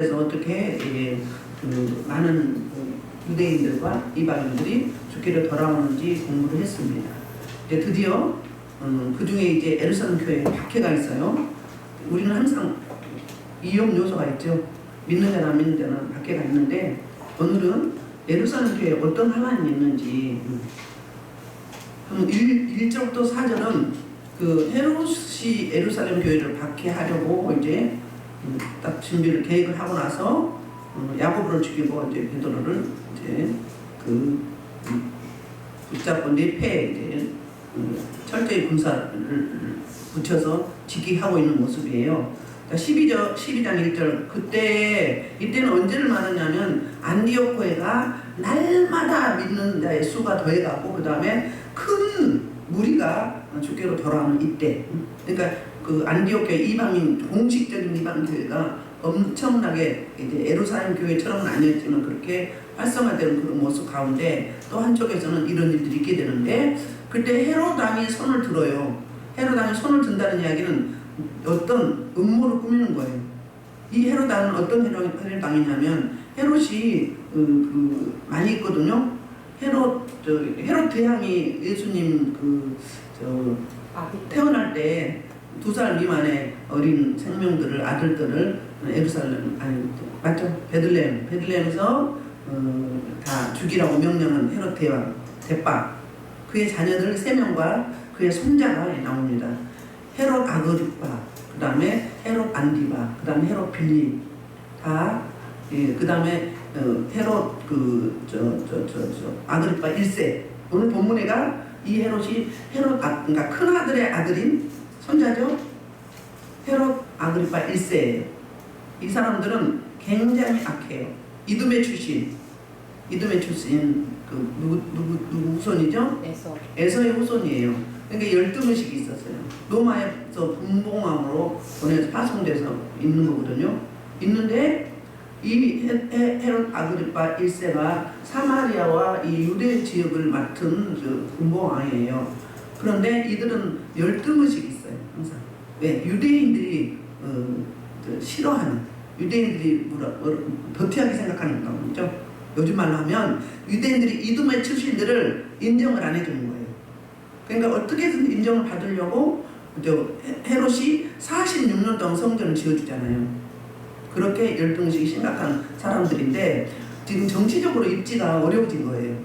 그래서 어떻게 많은 유대인들과 이방인들이 죽기를 돌아오는지 공부를 했습니다. 이제 드디어 그 중에 이제 예루살렘 교회에 박해가 있어요. 우리는 항상 이용 요소가 있죠. 믿는 자나 안 믿는 자나 박해가 있는데 오늘은 예루살렘 교회에 어떤 하나님이 있는지 1절부터 4절은 그 헤롯이 예루살렘 교회를 박해하려고 이제 딱 준비를 계획을 하고 나서 야고보를 죽이고 이제 베드로를 이제 붙잡고 네 패에 이제 철저히 군사를 붙여서 지키하고 있는 모습이에요. 12장 1절 이때는 언제를 말하냐면 안디오코에가 날마다 믿는 자의 수가 더해가고 그 다음에 큰 무리가 주께로 돌아오는 이때. 그러니까 그 안디오코에 이방인 공식적인 이방 교회가 엄청나게 이제 예루살렘 교회처럼은 아니었지만 그렇게 활성화되는 그런 모습 가운데 또 한쪽에서는 이런 일들이 있게 되는데 그때 헤롯 왕이 손을 들어요. 헤롯 왕이 손을 든다는 이야기는 어떤 음모를 꾸미는 거예요. 이 헤롯 왕은 어떤 헤롯 왕이냐면 헤롯이 많이 있거든요. 헤롯 대왕이 예수님 태어날 때 2살 미만의 어린 생명들을 아들들을 예루살렘 맞죠? 베들레헴에서 다 죽이라고 명령한 헤롯 대왕 대빠 그의 자녀들 3명과 그의 손자가 나옵니다. 헤롯 아그리파, 그 다음에 헤롯 안디바, 그 다음에 헤롯 빌립 그 다음에 헤롯 아그리파 1세. 오늘 본문에가 이 헤롯이 그러니까 큰 아들의 아들인 손자죠. 헤롯 아그리파 1세예요. 이 사람들은 굉장히 악해요. 이두메 출신 누구 후손이죠? 에서의 후손이에요. 그러니까 12명씩이 있었어요. 로마에서 분봉왕으로 보내서 파송돼서 있는 거거든요. 있는데 이 헤롯 아그리파 1세가 사마리아와 이 유대 지역을 맡은 분봉왕이에요. 그런데 이들은 12명씩 있어요. 항상. 왜? 유대인들이 싫어하는, 유대인들이 더티하게 생각하는 거죠. 요즘 말로 하면 유대인들이 이두메 출신들을 인정을 안 해주는 거예요. 그러니까 어떻게든 인정을 받으려고 헤롯이 46년 동안 성전을 지어주잖아요. 그렇게 12명씩이 심각한 사람들인데 지금 정치적으로 입지가 어려워진 거예요.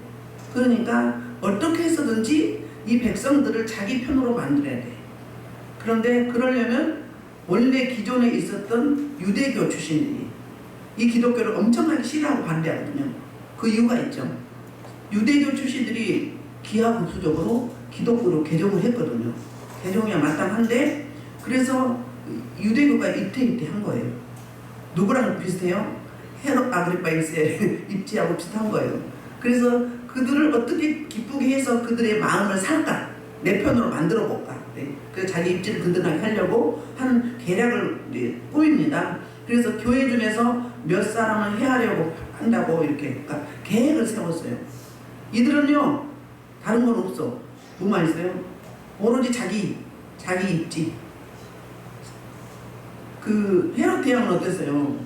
그러니까 어떻게 해서든지 이 백성들을 자기 편으로 만들어야 돼. 그런데 그러려면 원래 기존에 있었던 유대교 출신들이 이 기독교를 엄청나게 싫어하고 반대하거든요. 그 이유가 있죠. 유대교 출신들이 기하급수적으로 기독교로 개종을 했거든요. 개종이야 마땅한데 그래서 유대교가 이태한 거예요. 누구랑 비슷해요? 헤롯 아그리파 1세 입지하고 비슷한 거예요. 그래서 그들을 어떻게 기쁘게 해서 그들의 마음을 살까? 내 편으로 만들어 볼까? 그래서 자기 입지를 든든하게 하려고 한 계략을 꾸밉니다. 그래서 교회 중에서 몇 사람을 해하려고 한다고 이렇게 그러니까 계획을 세웠어요. 이들은요 다른 건 없어. 뭐만 있어요? 오로지 자기 입지. 그 헤롯 대왕은 어땠어요?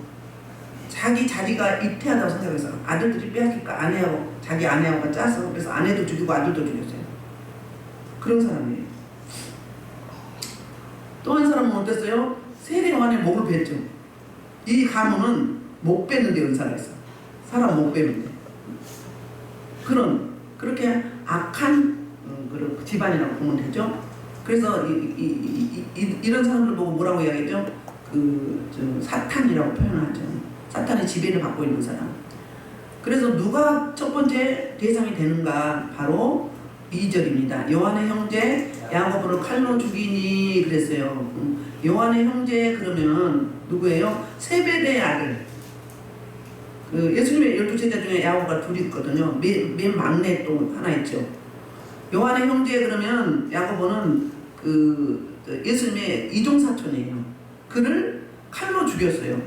자기 자리가 이태하다고 생각해서 아들들이 빼앗길까 자기 아내하고가 짜서 그래서 아내도 죽이고 아들도 죽였어요. 그런 사람이에요. 또 한 사람은 어땠어요? 세례요한의 목을 뺐죠. 이 가문은 목 빼는 데 은사가 있어. 사람 목 빼는 데. 그렇게 악한 그런 집안이라고 보면 되죠. 그래서 이런 사람들 보고 뭐라고 이야기했죠? 사탄이라고 표현하죠. 사탄의 지배를 받고 있는 사람. 그래서 누가 첫 번째 대상이 되는가? 바로 2절입니다. 요한의 형제 야고보를 칼로 죽이니 그랬어요. 요한의 형제 그러면 누구예요? 세베대의 아들. 예수님의 12제자 중에 야고보가 둘이 있거든요. 맨 막내 또 하나 있죠. 요한의 형제 그러면 야고보는 예수님의 이종사촌이에요. 그를 칼로 죽였어요.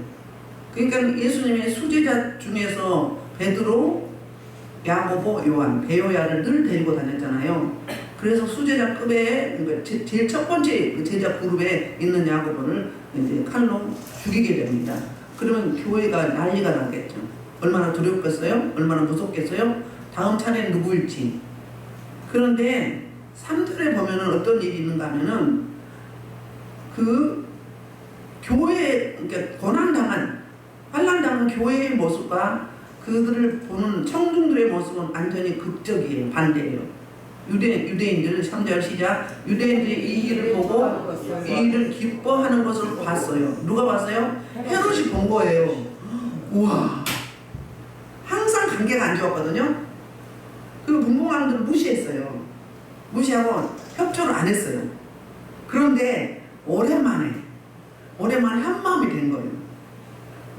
그러니까 예수님의 수제자 중에서 베드로, 야고보, 요한, 베요야를 늘 데리고 다녔잖아요. 그래서 수제자급에 그러니까 제일 첫 번째 제자 그룹에 있는 야고보를 이제 칼로 죽이게 됩니다. 그러면 교회가 난리가 나겠죠. 얼마나 두렵겠어요? 얼마나 무섭겠어요? 다음 차례는 누구일지. 그런데 3절에 보면은 어떤 일이 있는가 하면은 그 교회, 그러니까 고난당한, 환난당한 교회의 모습과 그들을 보는 청중들의 모습은 완전히 극적이에요. 반대예요. 유대인들은 3절 시작. 유대인들이 이 일을 보고 이 일을 기뻐하는 것을 봤어요. 누가 봤어요? 헤롯이 본 거예요. 우와, 항상 관계가 안 좋았거든요. 그 문무왕들을 무시했어요. 무시하고 협조를 안 했어요. 그런데 오랜만에 한 마음이 된 거예요.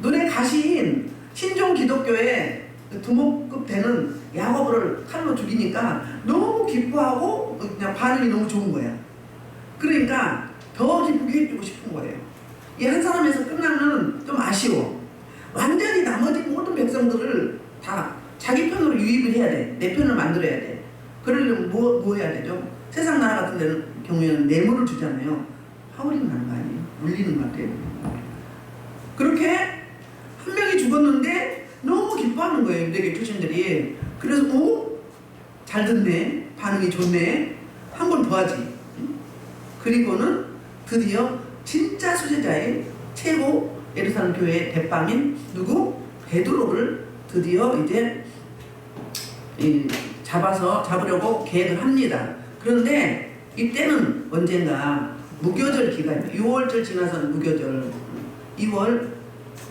눈에 가신 신종 기독교의 두목급 되는 야고보를 칼로 죽이니까 너무 기뻐하고 그냥 반응이 너무 좋은 거야. 그러니까 더 기쁘게 해주고 싶은 거예요. 이 한 사람에서 끝나면 좀 아쉬워. 완전히 나머지 모든 백성들을 다 자기 편으로 유입을 해야 돼. 내 편을 만들어야 돼. 그러려면 뭐 해야 되죠? 세상 나라 같은 데는 경우에는 뇌물을 주잖아요. 하울링 나는 거 아니에요? 물리는 것 같아요. 그렇게 한 명이 죽었는데 너무 기뻐하는 거예요. 유대교 출신들이. 그래서 잘 듣네. 반응이 좋네. 한 번 더 하지. 그리고는 드디어 진짜 수제자의 최고 예루살렘 교회의 대빵인 누구? 베드로를 드디어 이제 잡으려고 계획을 합니다. 그런데 이때는 언젠가 무교절 기간이에요. 6월절 지나서는 무교절. 2월,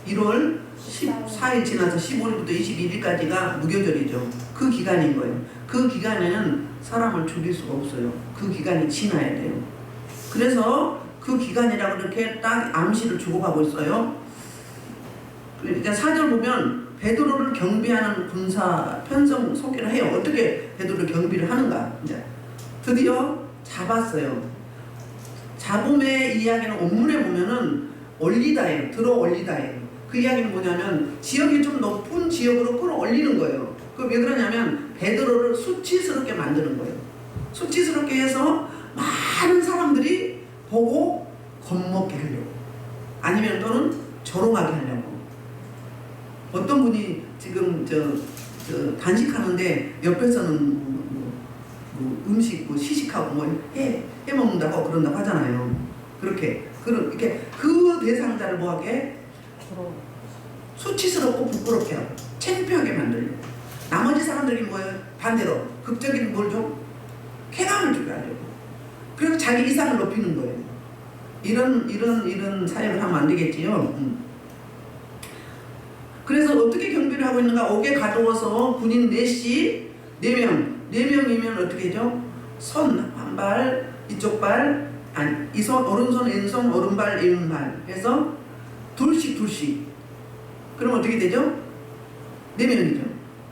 1월 14일 지나서 15일부터 21일까지가 무교절이죠. 그 기간인 거예요. 그 기간에는 사람을 죽일 수가 없어요. 그 기간이 지나야 돼요. 그래서 그 기간이라고 이렇게 딱 암시를 주고가고 있어요. 그러니까 4절 보면 베드로를 경비하는 군사 편성 소개를 해요. 어떻게 베드로를 경비를 하는가. 이제 드디어 잡았어요. 잡음의 이야기는 원문에 보면은 올리다예요. 들어 올리다예요. 그 이야기는 뭐냐면 지역이 좀 높은 지역으로 끌어올리는 거예요. 그 왜 그러냐면 베드로를 수치스럽게 만드는 거예요. 수치스럽게 해서 많은 사람들이 보고 겁먹게 하려고, 아니면 또는 조롱하게 하려고. 어떤 분이 지금 저 단식하는데 옆에서는 음식 시식하고 해 먹는다고 그런다고 하잖아요. 그렇게 그 대상자를 뭐하게 수치스럽고 부끄럽게 하고 창피하게 만들려고. 나머지 사람들이 뭐예요? 반대로 극적인 뭘 좀 쾌감을 주게 하려고. 그래서 자기 이상을 높이는 거예요. 이런 사역을 하면 안 되겠지요. 그래서 어떻게 경비를 하고 있는가? 옥에 가두어서 군인 4명이면 어떻게 되죠? 손 한 발, 이쪽 발, 이 손 오른손 왼손 오른발 왼발 해서 둘씩. 그럼 어떻게 되죠? 4명이죠.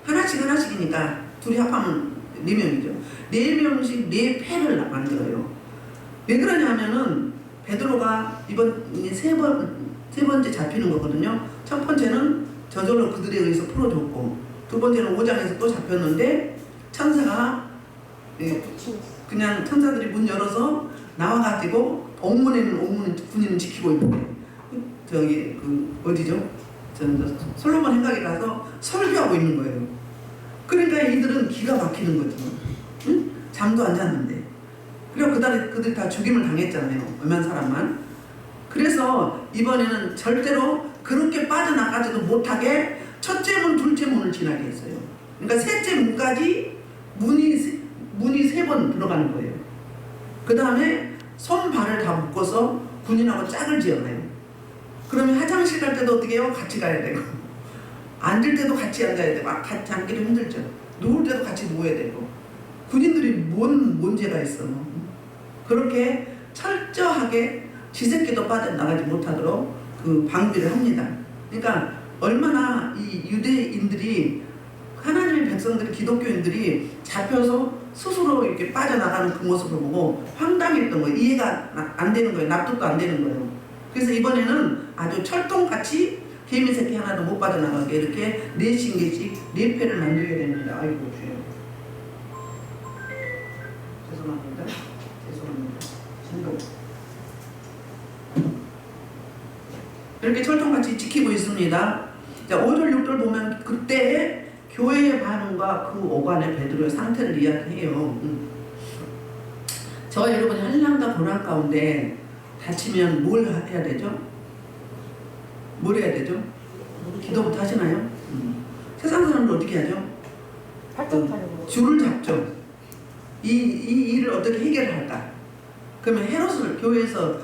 하나씩이니까 둘이 합하면 4명이죠. 4명씩 4패를 만들어요. 왜 그러냐면은 베드로가 이번 세 번째 잡히는 거거든요. 첫 번째는 저절로 그들에 의해서 풀어줬고, 두 번째는 5장에서 또 잡혔는데 천사가 그냥 천사들이 문 열어서 나와가지고 옥문에는 군인을 지키고 있는데 저기 어디죠? 솔로몬 행각에 가서 설교하고 있는 거예요. 그러니까 이들은 기가 막히는 거죠. 응? 잠도 안 잤는데. 그리고 그들이 다 죽임을 당했잖아요. 얼마나 사람만. 그래서 이번에는 절대로 그렇게 빠져나가지도 못하게 첫째 문, 둘째 문을 지나게 했어요. 그러니까 셋째 문까지 문이 3번 들어가는 거예요. 그 다음에 손, 발을 다 묶어서 군인하고 짝을 지어놔요. 그러면 화장실 갈 때도 어떻게 해요? 같이 가야 되고, 앉을 때도 같이 앉아야 되고, 같이 앉기도 힘들죠. 누울 때도 같이 누워야 되고. 군인들이 뭔 죄가 있어. 그렇게 철저하게 지새끼도 빠져나가지 못하도록 그 방비를 합니다. 그러니까 얼마나 이 유대인들이, 하나님의 백성들이, 기독교인들이 잡혀서 스스로 이렇게 빠져나가는 그 모습을 보고 황당했던 거예요. 이해가 안 되는 거예요. 납득도 안 되는 거예요. 그래서 이번에는 아주 철통같이 개미 새끼 하나도 못 빠져나가게 이렇게 4씩 4패를 만들게 됩니다. 아이고 주여. 죄송합니다. 이렇게 철통같이 지키고 있습니다. 자, 5절 6절 보면 그때 교회의 반응과 그 오간의 베드로의 상태를 이야기해요. 저와 여러분이 한량과 고난 가운데 다치면 뭘 해야 되죠? 뭘 해야 되죠? 기도부터 하시나요? 세상 사람들 어떻게 하죠? 줄을 잡죠. 이 일을 어떻게 해결할까? 그러면 헤롯을 교회에서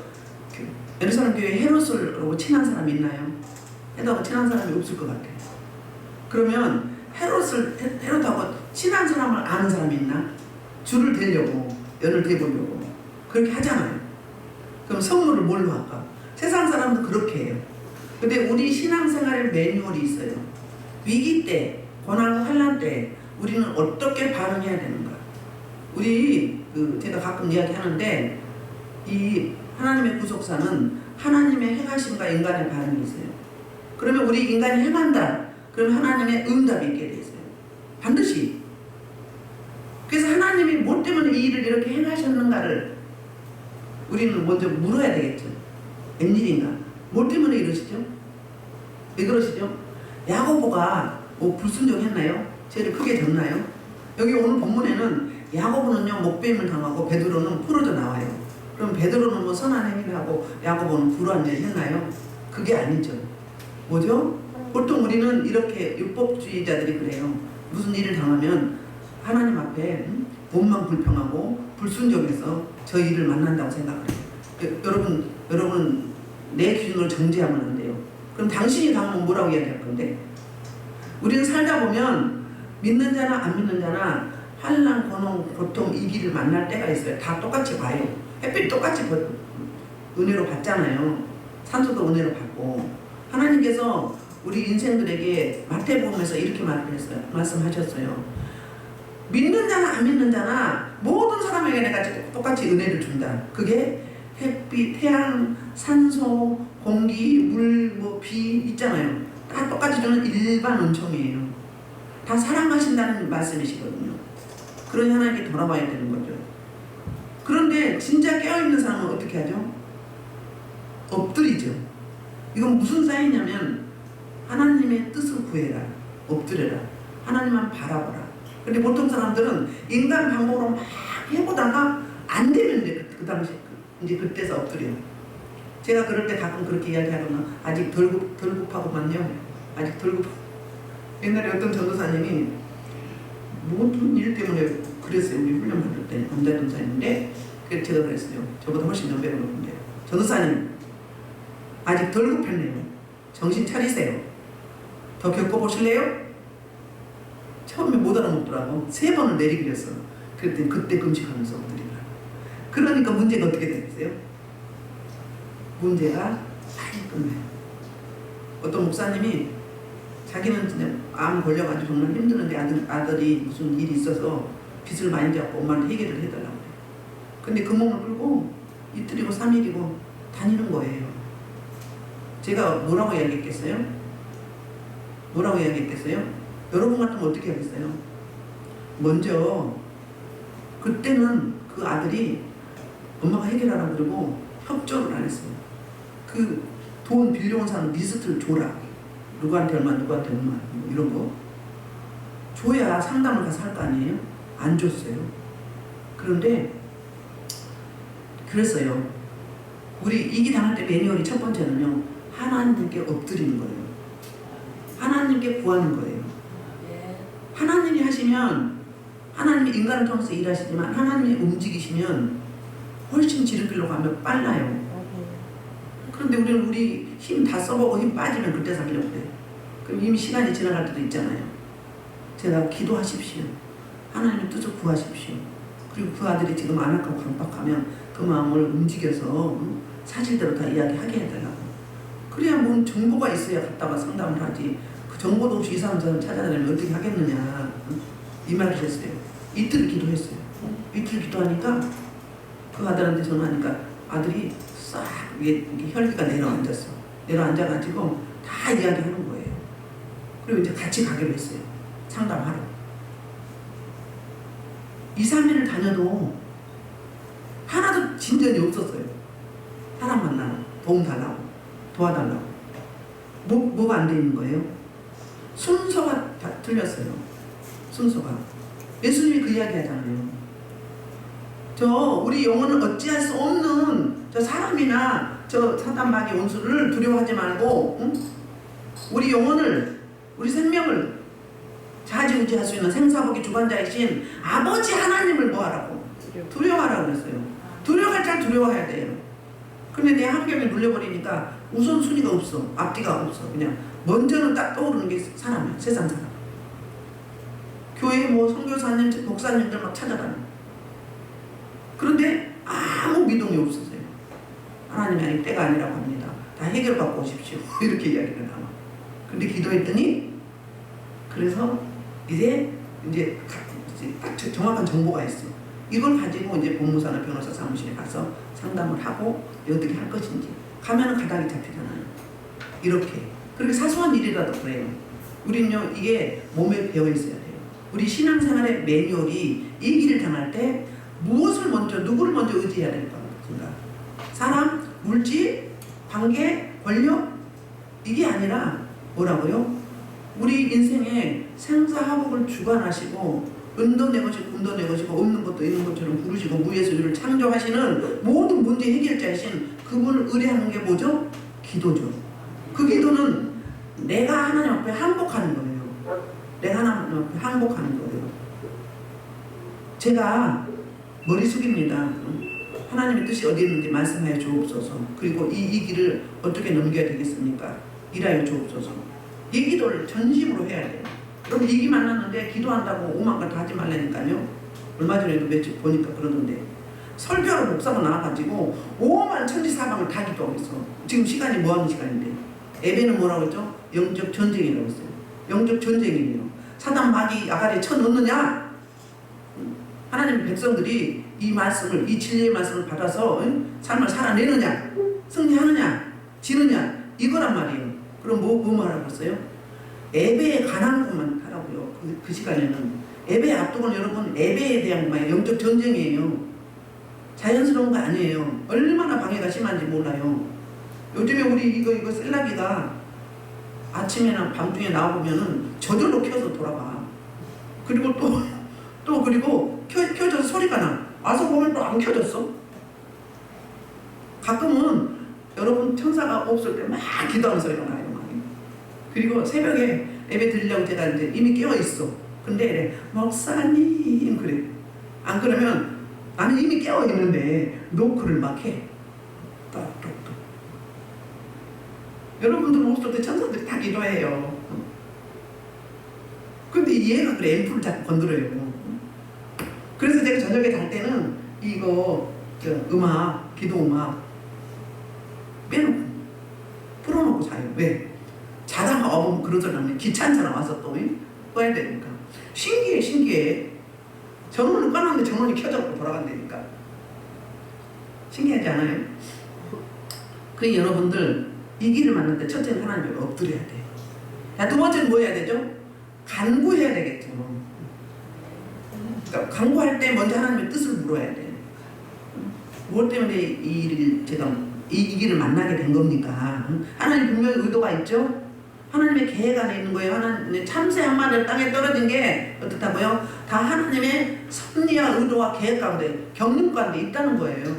예루살렘 교회에 헤롯을 친한 사람이 있나요? 헤롯하고 친한 사람이 없을 것 같아요. 그러면 헤롯하고 친한 사람을 아는 사람이 있나? 줄을 대려고, 연을 대보려고 그렇게 하잖아요. 그럼 선물을 뭘로 할까? 세상 사람도 그렇게 해요. 근데 우리 신앙생활의 매뉴얼이 있어요. 위기 때, 고난 환난 때 우리는 어떻게 반응해야 되는가? 우리 제가 가끔 이야기하는데 이 하나님의 구속사는 하나님의 행하심과 인간의 반응이 있어요. 그러면 우리 인간이 행한다. 그럼 하나님의 응답이 있게 돼 있어요. 반드시. 그래서 하나님이 뭐 때문에 이 일을 이렇게 행하셨는가를 우리는 먼저 물어야 되겠죠. 웬일인가? 뭐 때문에 이러시죠? 왜 그러시죠? 야고보가 뭐 불순종했나요? 죄를 크게 졌나요? 여기 오늘 본문에는 야고보는요 목베임을 당하고 베드로는 풀어져 나와요. 그럼 베드로는 뭐 선한 행위를 하고 야고보는 불우한 일을 했나요? 그게 아니죠. 뭐죠? 보통 우리는 이렇게 율법주의자들이 그래요. 무슨 일을 당하면 하나님 앞에 몸만 불평하고 불순종해서 저 일을 만난다고 생각을 해요. 여러분 내 기준으로 정죄하면 안 돼요. 그럼 당신이 당하면 뭐라고 이야기할 건데? 우리는 살다 보면 믿는 자나 안 믿는 자나 환난, 고난, 고통 이 길을 만날 때가 있어요. 다 똑같이 봐요. 햇빛 똑같이 은혜로 받잖아요. 산소도 은혜로 받고. 하나님께서 우리 인생들에게 마태복음에서 이렇게 말씀하셨어요. 믿는 자나 안 믿는 자나 모든 사람에게 내가 똑같이 은혜를 준다. 그게 햇빛, 태양, 산소, 공기, 물, 비 있잖아요. 다 똑같이 주는 일반 은총이에요. 다 사랑하신다는 말씀이시거든요. 그러니 하나님께 돌아와야 되는 거죠. 그런데 진짜 깨어있는 사람은 어떻게 하죠? 엎드리죠. 이건 무슨 사인이냐면 하나님의 뜻을 구해라. 엎드려라. 하나님만 바라보라. 근데 보통 사람들은 인간 방법으로 막 해보다가 안 되는데 그 당시 이제 그때서 엎드려요. 제가 그럴 때 가끔 그렇게 이야기하거나 아직 덜 급하고만요. 아직 덜 급하고. 옛날에 어떤 전도사님이 모든 일 때문에 그랬어요. 우리 훈련 받을 때 남자 전도사님인데 그래서 제가 그랬어요. 저보다 훨씬 연배가 높은데 전도사님 아직 덜 급했네요. 정신 차리세요. 더 겪어보실래요? 처음에 못 알아먹더라고. 3번을 내리기로 했어. 그랬더니 그때 금식하면서 엎드리더라고. 그러니까 문제가 어떻게 되겠어요? 문제가 빨리 끝나요. 어떤 목사님이 자기는 진짜 암 걸려가지고 정말 힘드는데 아들이 무슨 일이 있어서 빚을 많이 졌고 엄마한테 해결을 해달라고 해요. 근데 그 몸을 끌고 이틀이고 3일이고 다니는 거예요. 제가 뭐라고 이야기했겠어요? 뭐라고 이야기했겠어요? 여러분 같으면 어떻게 하겠어요? 먼저 그때는 그 아들이 엄마가 해결하라고 그러고 협조를 안 했어요. 그 돈 빌려온 사람 리스트를 줘라. 누구한테 얼마 누구한테 얼마 뭐 이런 거 줘야 상담을 가서 할 거 아니에요? 안 줬어요. 그런데 그랬어요. 우리 이기 당할 때 매뉴얼이 첫 번째는요. 하나님께 엎드리는 거예요. 하나님께 구하는 거예요. 하나님이 하시면 하나님이 인간을 통해서 일하시지만 하나님이 움직이시면 훨씬 지름길로 가면 빨라요. 그런데 우리는 우리 힘 다 써보고 힘 빠지면 그때 살려고 그래요. 그럼 이미 시간이 지나갈 때도 있잖아요. 제가 기도하십시오. 하나님의 뜻을 구하십시오. 그리고 그 아들이 지금 안악하고 강박하면 그 마음을 움직여서 사실대로 다 이야기하게 해달라고. 그래야 뭔 정보가 있어야 갔다가 상담을 하지. 그 정보도 없이 이 사람 저는 찾아내면 어떻게 하겠느냐. 이 말을 했어요. 이틀 기도했어요. 이틀 기도하니까 그 아들한테 전화하니까 아들이 싹 위에 혈기가 내려앉았어. 내려앉아가지고 다 이야기하는 거예요. 그리고 이제 같이 가기로 했어요. 상담하러. 2, 3일을 다녀도 하나도 진전이 없었어요. 사람 만나고 도움 달라고 도와달라고. 뭐가 안 돼 있는 거예요? 순서가 다 틀렸어요. 순서가. 예수님이 그 이야기 하잖아요. 우리 영혼은 어찌할 수 없는 저 사람이나 저 사단 마귀 원수를 두려워하지 말고, 응? 우리 영혼을, 우리 생명을 좌지우지할 수 있는 생사복의 주관자이신 아버지 하나님을 뭐하라고? 두려워하라고 그랬어요. 두려워할 줄 두려워해야 돼요. 근데 내 환경에 눌려버리니까 우선순위가 없어. 앞뒤가 없어. 그냥 먼저는 딱 떠오르는 게 사람이야. 세상 사람. 교회 선교사님, 목사님들 막 찾아다녀. 그런데 아무 미동이 없었어요. 하나님이 아니 때가 아니라고 합니다. 다 해결받고 오십시오. 이렇게 이야기를 나와. 근데 기도했더니 그래서 이제 딱 정확한 정보가 있어. 이걸 가지고 이제 법무사나 변호사 사무실에 가서 상담을 하고 어떻게 할 것인지. 가면은 가닥이 잡히잖아요. 이렇게. 그렇게 사소한 일이라도 그래요. 우리는요, 이게 몸에 배어 있어야 돼요. 우리 신앙생활의 매뉴얼이 이 길을 당할 때 무엇을 먼저, 누구를 먼저 의지해야 될 건가? 사람, 물질, 관계, 권력? 이게 아니라 뭐라고요? 우리 인생의 생사화복을 주관하시고 은도 내 것이고 금도 내 것이고 없는 것도 있는 것처럼 부르시고 무에서 유를 창조하시는 모든 문제 해결자이신 그분을 의뢰하는 게 뭐죠? 기도죠. 그 기도는 내가 하나님 앞에 항복하는 거예요. 내가 하나님 앞에 항복하는 거예요. 제가 머리 숙입니다. 하나님의 뜻이 어디 있는지 말씀하여 주옵소서. 그리고 이 길을 어떻게 넘겨야 되겠습니까? 일하여 주옵소서. 이 기도를 전심으로 해야 돼요. 여러분 이기 만났는데 기도한다고 오만 걸 다 하지 말라니까요. 얼마 전에도 며칠 보니까 그러던데 설교하러 목사가 나와가지고 오만 천지사방을 다 기도하고 있어. 지금 시간이 뭐하는 시간인데 예배는 뭐라고 했죠? 영적 전쟁이라고 했어요. 영적 전쟁이에요. 사단 마귀 아가리에 쳐넣느냐? 하나님 백성들이 이 말씀을, 이 진리의 말씀을 받아서 삶을 살아내느냐? 승리하느냐? 지느냐? 이거란 말이에요. 그럼 뭐 하라고 했어요? 예배에 관한 것만 하라고요. 그 시간에는 예배에 앞두고는 여러분 예배에 대한 영적 전쟁이에요. 자연스러운 거 아니에요. 얼마나 방해가 심한지 몰라요. 요즘에 우리 이거 셀라기가 아침에나 밤중에 나와보면은 저절로 켜서 돌아가. 그리고 또 그리고 켜져서 소리가 나. 와서 보면 또 안 켜졌어. 가끔은 여러분 천사가 없을 때 막 기도하는 소리가 나요. 그리고 새벽에 예배 드리려고 제가 이제 이미 깨어있어. 근데 이래, 목사님 그래. 안 그러면 나는 이미 깨어있는데 노크를 막 해. 똑똑똑. 여러분들 없을 때 천사들이 다 기도해요. 근데 얘가 그래 앰플을 자꾸 건드려요. 그래서 제가 저녁에 잘 때는 이거 음악, 기도 음악 빼놓고 풀어놓고 자요. 왜? 자다가 와보면 그런 소리 나면 귀찮잖아. 와서 또 꺼야 되니까. 신기해. 전원을 꺼놨는데 전원이 켜져서 돌아간다니까. 신기하지 않아요? 그 여러분들 이 길을 만날 때 첫째는 하나님 앞에 엎드려야 돼요. 두 번째는 뭐 해야 되죠? 간구해야 되겠죠. 그러니까 간구할 때 먼저 하나님의 뜻을 물어야 돼요. 무엇 때문에 이 일을 제가 이 길을 만나게 된 겁니까? 하나님 분명히 의도가 있죠? 하나님의 계획 안에 있는 거예요. 하나님의 참새 한 마리 땅에 떨어진 게 어떻다고요? 다 하나님의 섭리와 의도와 계획 가운데 경륜 가운데 있다는 거예요.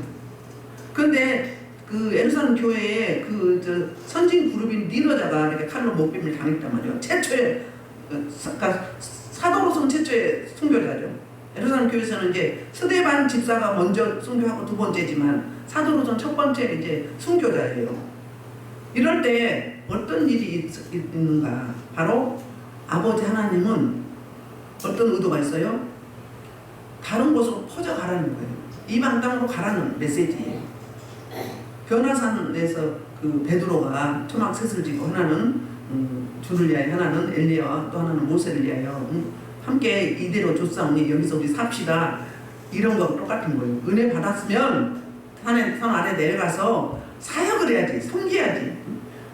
그런데 그 예루살렘 교회에 선진 그룹인 니너자가 이렇게 칼로 목뱀을 당했단 말이에요. 최초의 그러니까 사도로서는 최초의 순교자죠. 예루살렘 교회에서는 이제 스데반 집사가 먼저 순교하고 두 번째지만 사도로서는 첫 번째 이제 순교자예요. 이럴 때 어떤 일이 있는가? 바로 아버지 하나님은 어떤 의도가 있어요? 다른 곳으로 퍼져가라는 거예요. 이방 땅으로 가라는 메시지예요. 변화산에서 그 베드로가 초막 셋을 지고 하나는 주를 위하여, 하나는 엘리야와 또 하나는 모세를 위하여 함께 이대로 줬사오니 여기서 우리 삽시다. 이런 거하고 똑같은 거예요. 은혜 받았으면 산 아래 내려가서 사역을 해야지, 섬겨야지.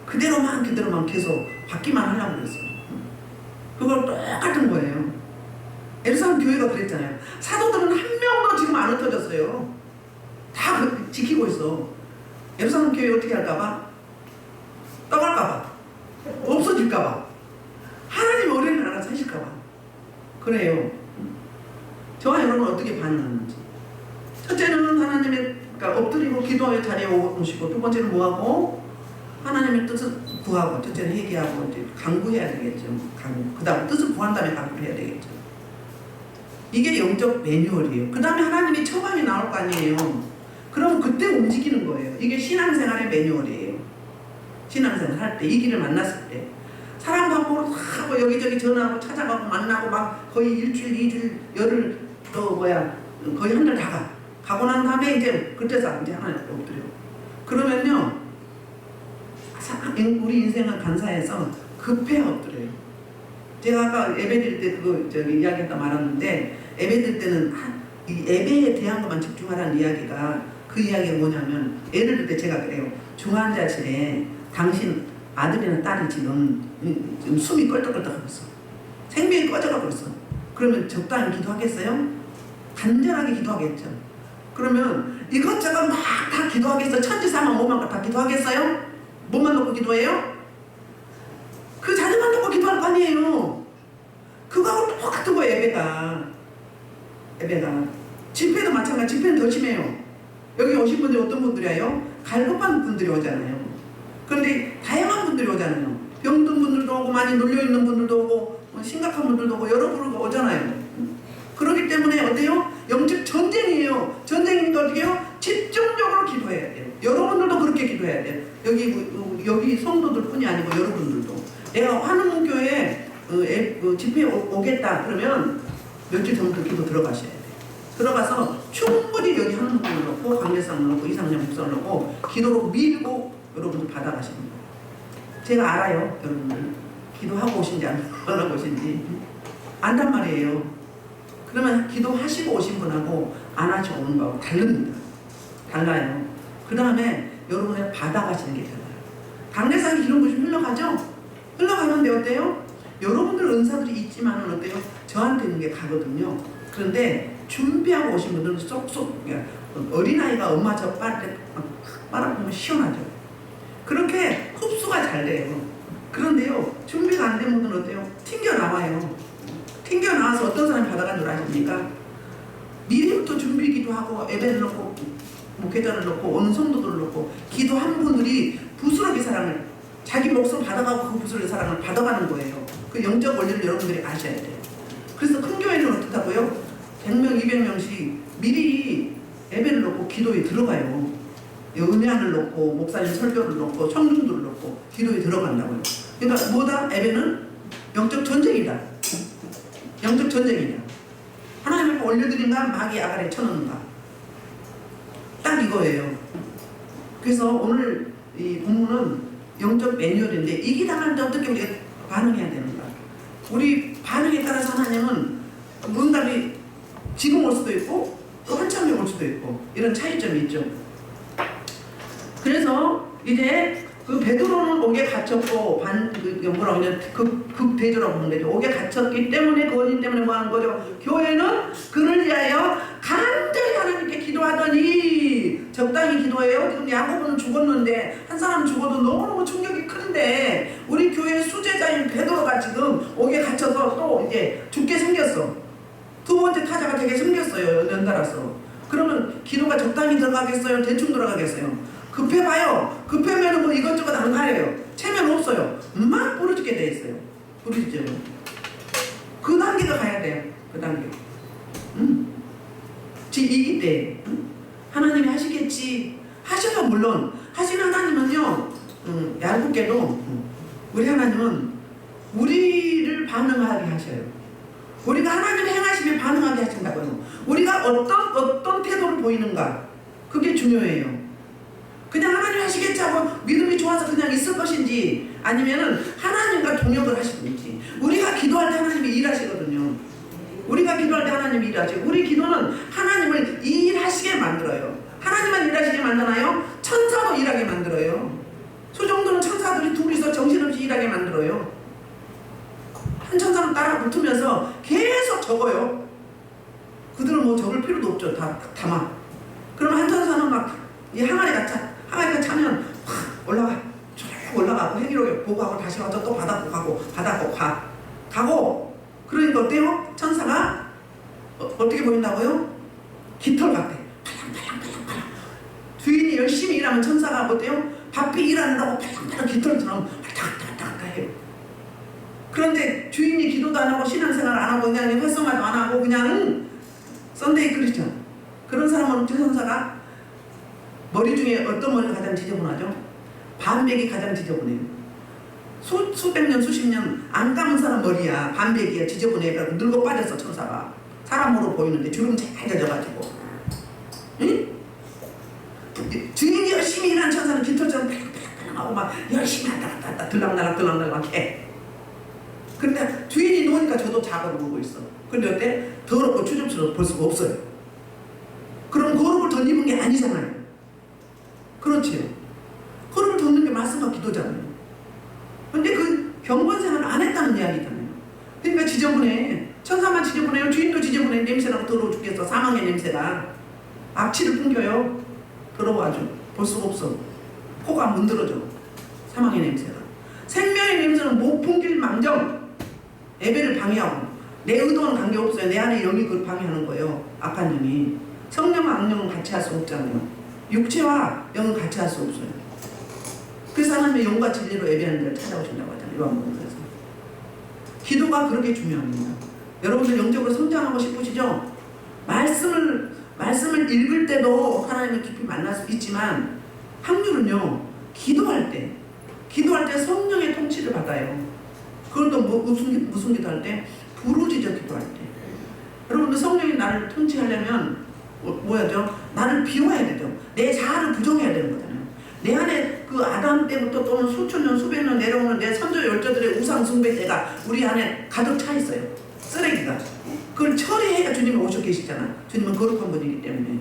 그대로만 계속 받기만 하려고 그랬어. 그걸 똑같은 거예요. 예루살렘 교회가 그랬잖아요. 사도들은 한 명도 지금 안 흩어졌어요. 다 지키고 있어. 예루살렘 교회 어떻게 할까봐? 떠갈까봐. 망칠까봐 그래요. 저와 여러분 어떻게 반응하는지. 첫째는 하나님의 그러니까 엎드리고 기도의 자리에 오시고, 두 번째는 뭐하고 하나님의 뜻을 구하고, 첫째는 회개하고 이제 간구해야 되겠죠. 그 다음 뜻을 구한 다음에 간구를 해야 되겠죠. 이게 영적 매뉴얼이에요. 그 다음에 하나님이 처방이 나올 거 아니에요. 그럼 그때 움직이는 거예요. 이게 신앙생활의 매뉴얼이에요. 신앙생활 할 때, 이 길을 만났을 때 사람 방법으로 하고 여기저기 전화하고 찾아가고 만나고 막 거의 일주일, 이주일, 열흘 거의 한 달 다 가고 난 다음에 이제 그때서 이제 하나님 엎드려. 그러면요, 우리 인생은 간사해서 급해 엎드려요. 제가 아까 예배 드릴 때 그거 이야기했다 말았는데, 예배 드릴 때는 이 예배에 대한 것만 집중하라는 이야기가, 그 이야기가 뭐냐면, 예를 들 때 제가 그래요. 중환자실에 당신 아들이나 딸이 지금 숨이 껄떡껄떡하고 있어. 생명이 꺼져가고 있어. 그러면 적당히 기도하겠어요? 간절하게 기도하겠죠. 그러면 이것저것 막 다 기도하겠어요? 천지사만 뭐만 다 기도하겠어요? 뭐만 놓고 기도해요? 그 자녀만 놓고 기도할 거 아니에요. 그거하고 똑같은 거예요. 예배가 집회도 마찬가지. 집회는 더 심해요. 여기 오신 분들이 어떤 분들이에요? 갈급한 분들이 오잖아요. 그런데 다양한 분들이 오잖아요. 병든 분들도 오고, 많이 눌려있는 분들도 오고, 심각한 분들도 오고, 여러 분들 오잖아요. 그렇기 때문에 어때요? 영적 전쟁이에요. 전쟁이니까 어떻게 해요? 집중적으로 기도해야 돼요. 여러분들도 그렇게 기도해야 돼요. 여기 성도들 뿐이 아니고 여러분들도. 내가 환흥교회 집회에 오겠다 그러면 며칠 전부터 기도 들어가셔야 돼요. 들어가서 충분히 여기 한 분을 넣고, 강대상을 넣고, 이상장 목사를 넣고, 기도로 밀고 여러분들 받아가시는 거예요. 제가 알아요. 여러분들 기도하고 오신지 안 하고 오신지 안단 말이에요. 그러면 기도하시고 오신 분하고 안 하시고 오는 거하고 달라요. 그 다음에 여러분의 받아가시는 게 달라요. 강대상이 기름 부심 흘러가죠? 흘러가는데 어때요? 여러분들 은사들이 있지만은 어때요? 저한테 있는 게 가거든요. 그런데 준비하고 오신 분들은 쏙쏙, 어린아이가 엄마 저 빨아보면 시원하죠. 그렇게 흡수가 잘 돼요. 그런데요, 준비가 안 된 분들은 어때요? 튕겨나와요. 튕겨나와서 어떤 사람이 받아간 줄 아십니까? 미리부터 준비 기도하고, 예배를 넣고, 목회자를 넣고, 오는 성도들을 넣고, 기도한 분들이 부스러기 사랑을, 자기 몫을 받아가고 그 부스러기 사랑을 받아가는 거예요. 그 영적 원리를 여러분들이 아셔야 돼요. 그래서 큰 교회는 어떻다고요? 100명, 200명씩 미리 예배를 넣고 기도에 들어가요. 은혜안을 넣고, 목사님 설교를 넣고, 청중들을 넣고 기도에 들어간다고요. 그러니까 뭐다? 예배는 영적 전쟁이다. 영적 전쟁이다. 하나님 앞에 올려드린가, 마귀 아가리에 쳐넣는가. 딱 이거예요. 그래서 오늘 이 본문은 영적 매뉴얼인데, 이게 당하는데 어떻게 우리가 반응해야 되는가. 우리 반응에 따라서 하나님은 응답이 지금 올 수도 있고 또 한참 후에 올 수도 있고, 이런 차이점이 있죠. 그래서 이제 그 베드로는 옥에 갇혔고, 뭐라고 하냐, 극대조라고 하는 거죠. 옥에 갇혔기 때문에, 그 원인 때문에 뭐 하는 거죠? 교회는 그를 위하여 간절히 하나님께 기도하더니, 적당히 기도해요. 지금 야고보는 죽었는데, 한 사람 죽어도 너무너무 충격이 큰데, 우리 교회 수제자인 베드로가 지금 옥에 갇혀서 또 이제 죽게 생겼어. 두 번째 타자가 되게 생겼어요. 연달아서. 그러면 기도가 적당히 들어가겠어요? 대충 들어가겠어요? 급해봐요. 급하면 뭐 이것저것 안 가려요. 체면 없어요. 막 부르짖게 돼 있어요. 부르짖어요. 그 단계가 가야 돼요. 그 단계. 이기 때 하나님이 하시겠지. 하셔요. 물론 하시는 하나님은요, 얄궂게도 우리 하나님은 우리를 반응하게 하셔요. 우리가 하나님 행하시면 반응하게 하신다고요. 우리가 어떤 태도를 보이는가, 그게 중요해요. 그냥 하나님 하시겠지 하고 믿음이 좋아서 그냥 있을 것인지, 아니면은 하나님과 동역을 하시는지. 우리가 기도할 때 하나님이 일하시거든요. 우리가 기도할 때 하나님이 일하시고, 우리 기도는 하나님을 일하시게 만들어요. 하나님만 일하시게 만드나요? 천사도 일하게 만들어요. 수정도는 천사들이 둘이서 정신없이 일하게 만들어요. 한 천사는 따라 붙으면서 계속 적어요. 그들은 뭐 적을 필요도 없죠. 다 담아. 그러면 한 천사는 막 이 항아리가 차면 확 올라가. 쭉 올라가고, 행위로 보고하고 다시 와서 또 바닥고 가고, 바닥고 가고, 그러니까 어때요? 천사가 어떻게 보인다고요? 깃털 같아. 팔랑팔랑팔랑팔랑. 주인이 열심히 일하면 천사가 어때요? 바삐 일하느라고 팔랑팔랑 깃털처럼 왔다갔다 해요. 그런데 주인이 기도도 안 하고 신앙생활 안 하고 그냥 활성화도 안 하고 그냥 썬데이 크리스천, 그런 사람은 천사가 머리 중에 어떤 머리가 가장 지저분하죠? 반백이 가장 지저분해요. 수백 년 수십 년 안 감은 사람 머리야 반백이야, 지저분해. 늙어 빠졌어. 천사가 사람으로 보이는데 주름 잘 젖어가지고. 응? 주인이 열심히 일하는 천사는 깃털처럼 팔랑팔랑하고 막 열심히 왔다갔다 들락날락 해. 근데 주인이 노니까 저도 작업을 보고 있어. 근데 어때? 더럽고 추접스러워 볼 수가 없어요. 그럼 거룩을 덧입은 게 아니잖아요. 그렇지요. 거룩을 덧는 게 말씀과 기도잖아요. 근데 그 경건생활을 안 했다는 이야기잖아요. 그러니까 지저분해. 천사만 지저분해요. 주인도 지저분해. 냄새나고 더러워 죽겠어. 사망의 냄새가 악취를 풍겨요. 더러워 아주 볼 수가 없어. 코가 문드러져. 사망의 냄새가. 생명의 냄새는 못 풍길 망정 예배를 방해하고, 내 의도는 관계없어요. 내 안에 영이 그걸 방해하는 거예요. 악한 영이. 성령과 악령은 같이 할 수 없잖아요. 육체와 영은 같이 할 수 없어요. 그래서 하나님의 영과 진리로 예배하는 데를 찾아오신다고 하잖아요. 요한복음에서. 기도가 그렇게 중요합니다. 여러분들 영적으로 성장하고 싶으시죠? 말씀을 읽을 때도 하나님을 깊이 만날 수 있지만 확률은요, 기도할 때 성령의 통치를 받아요. 그것도 무슨 기도할 때? 부르짖어 기도할 때. 여러분들 성령이 나를 통치하려면 뭐야죠? 나를 비워야 되죠. 내 자아를 부정해야 되는 거잖아요. 내 안에 그 아담 때부터 또는 수천 년 수백 년 내려오는 내 선조 열조들의 우상 숭배죄가 우리 안에 가득 차 있어요. 쓰레기가. 그걸 처리해야 주님이 오셔 계시잖아. 주님은 거룩한 분이기 때문에.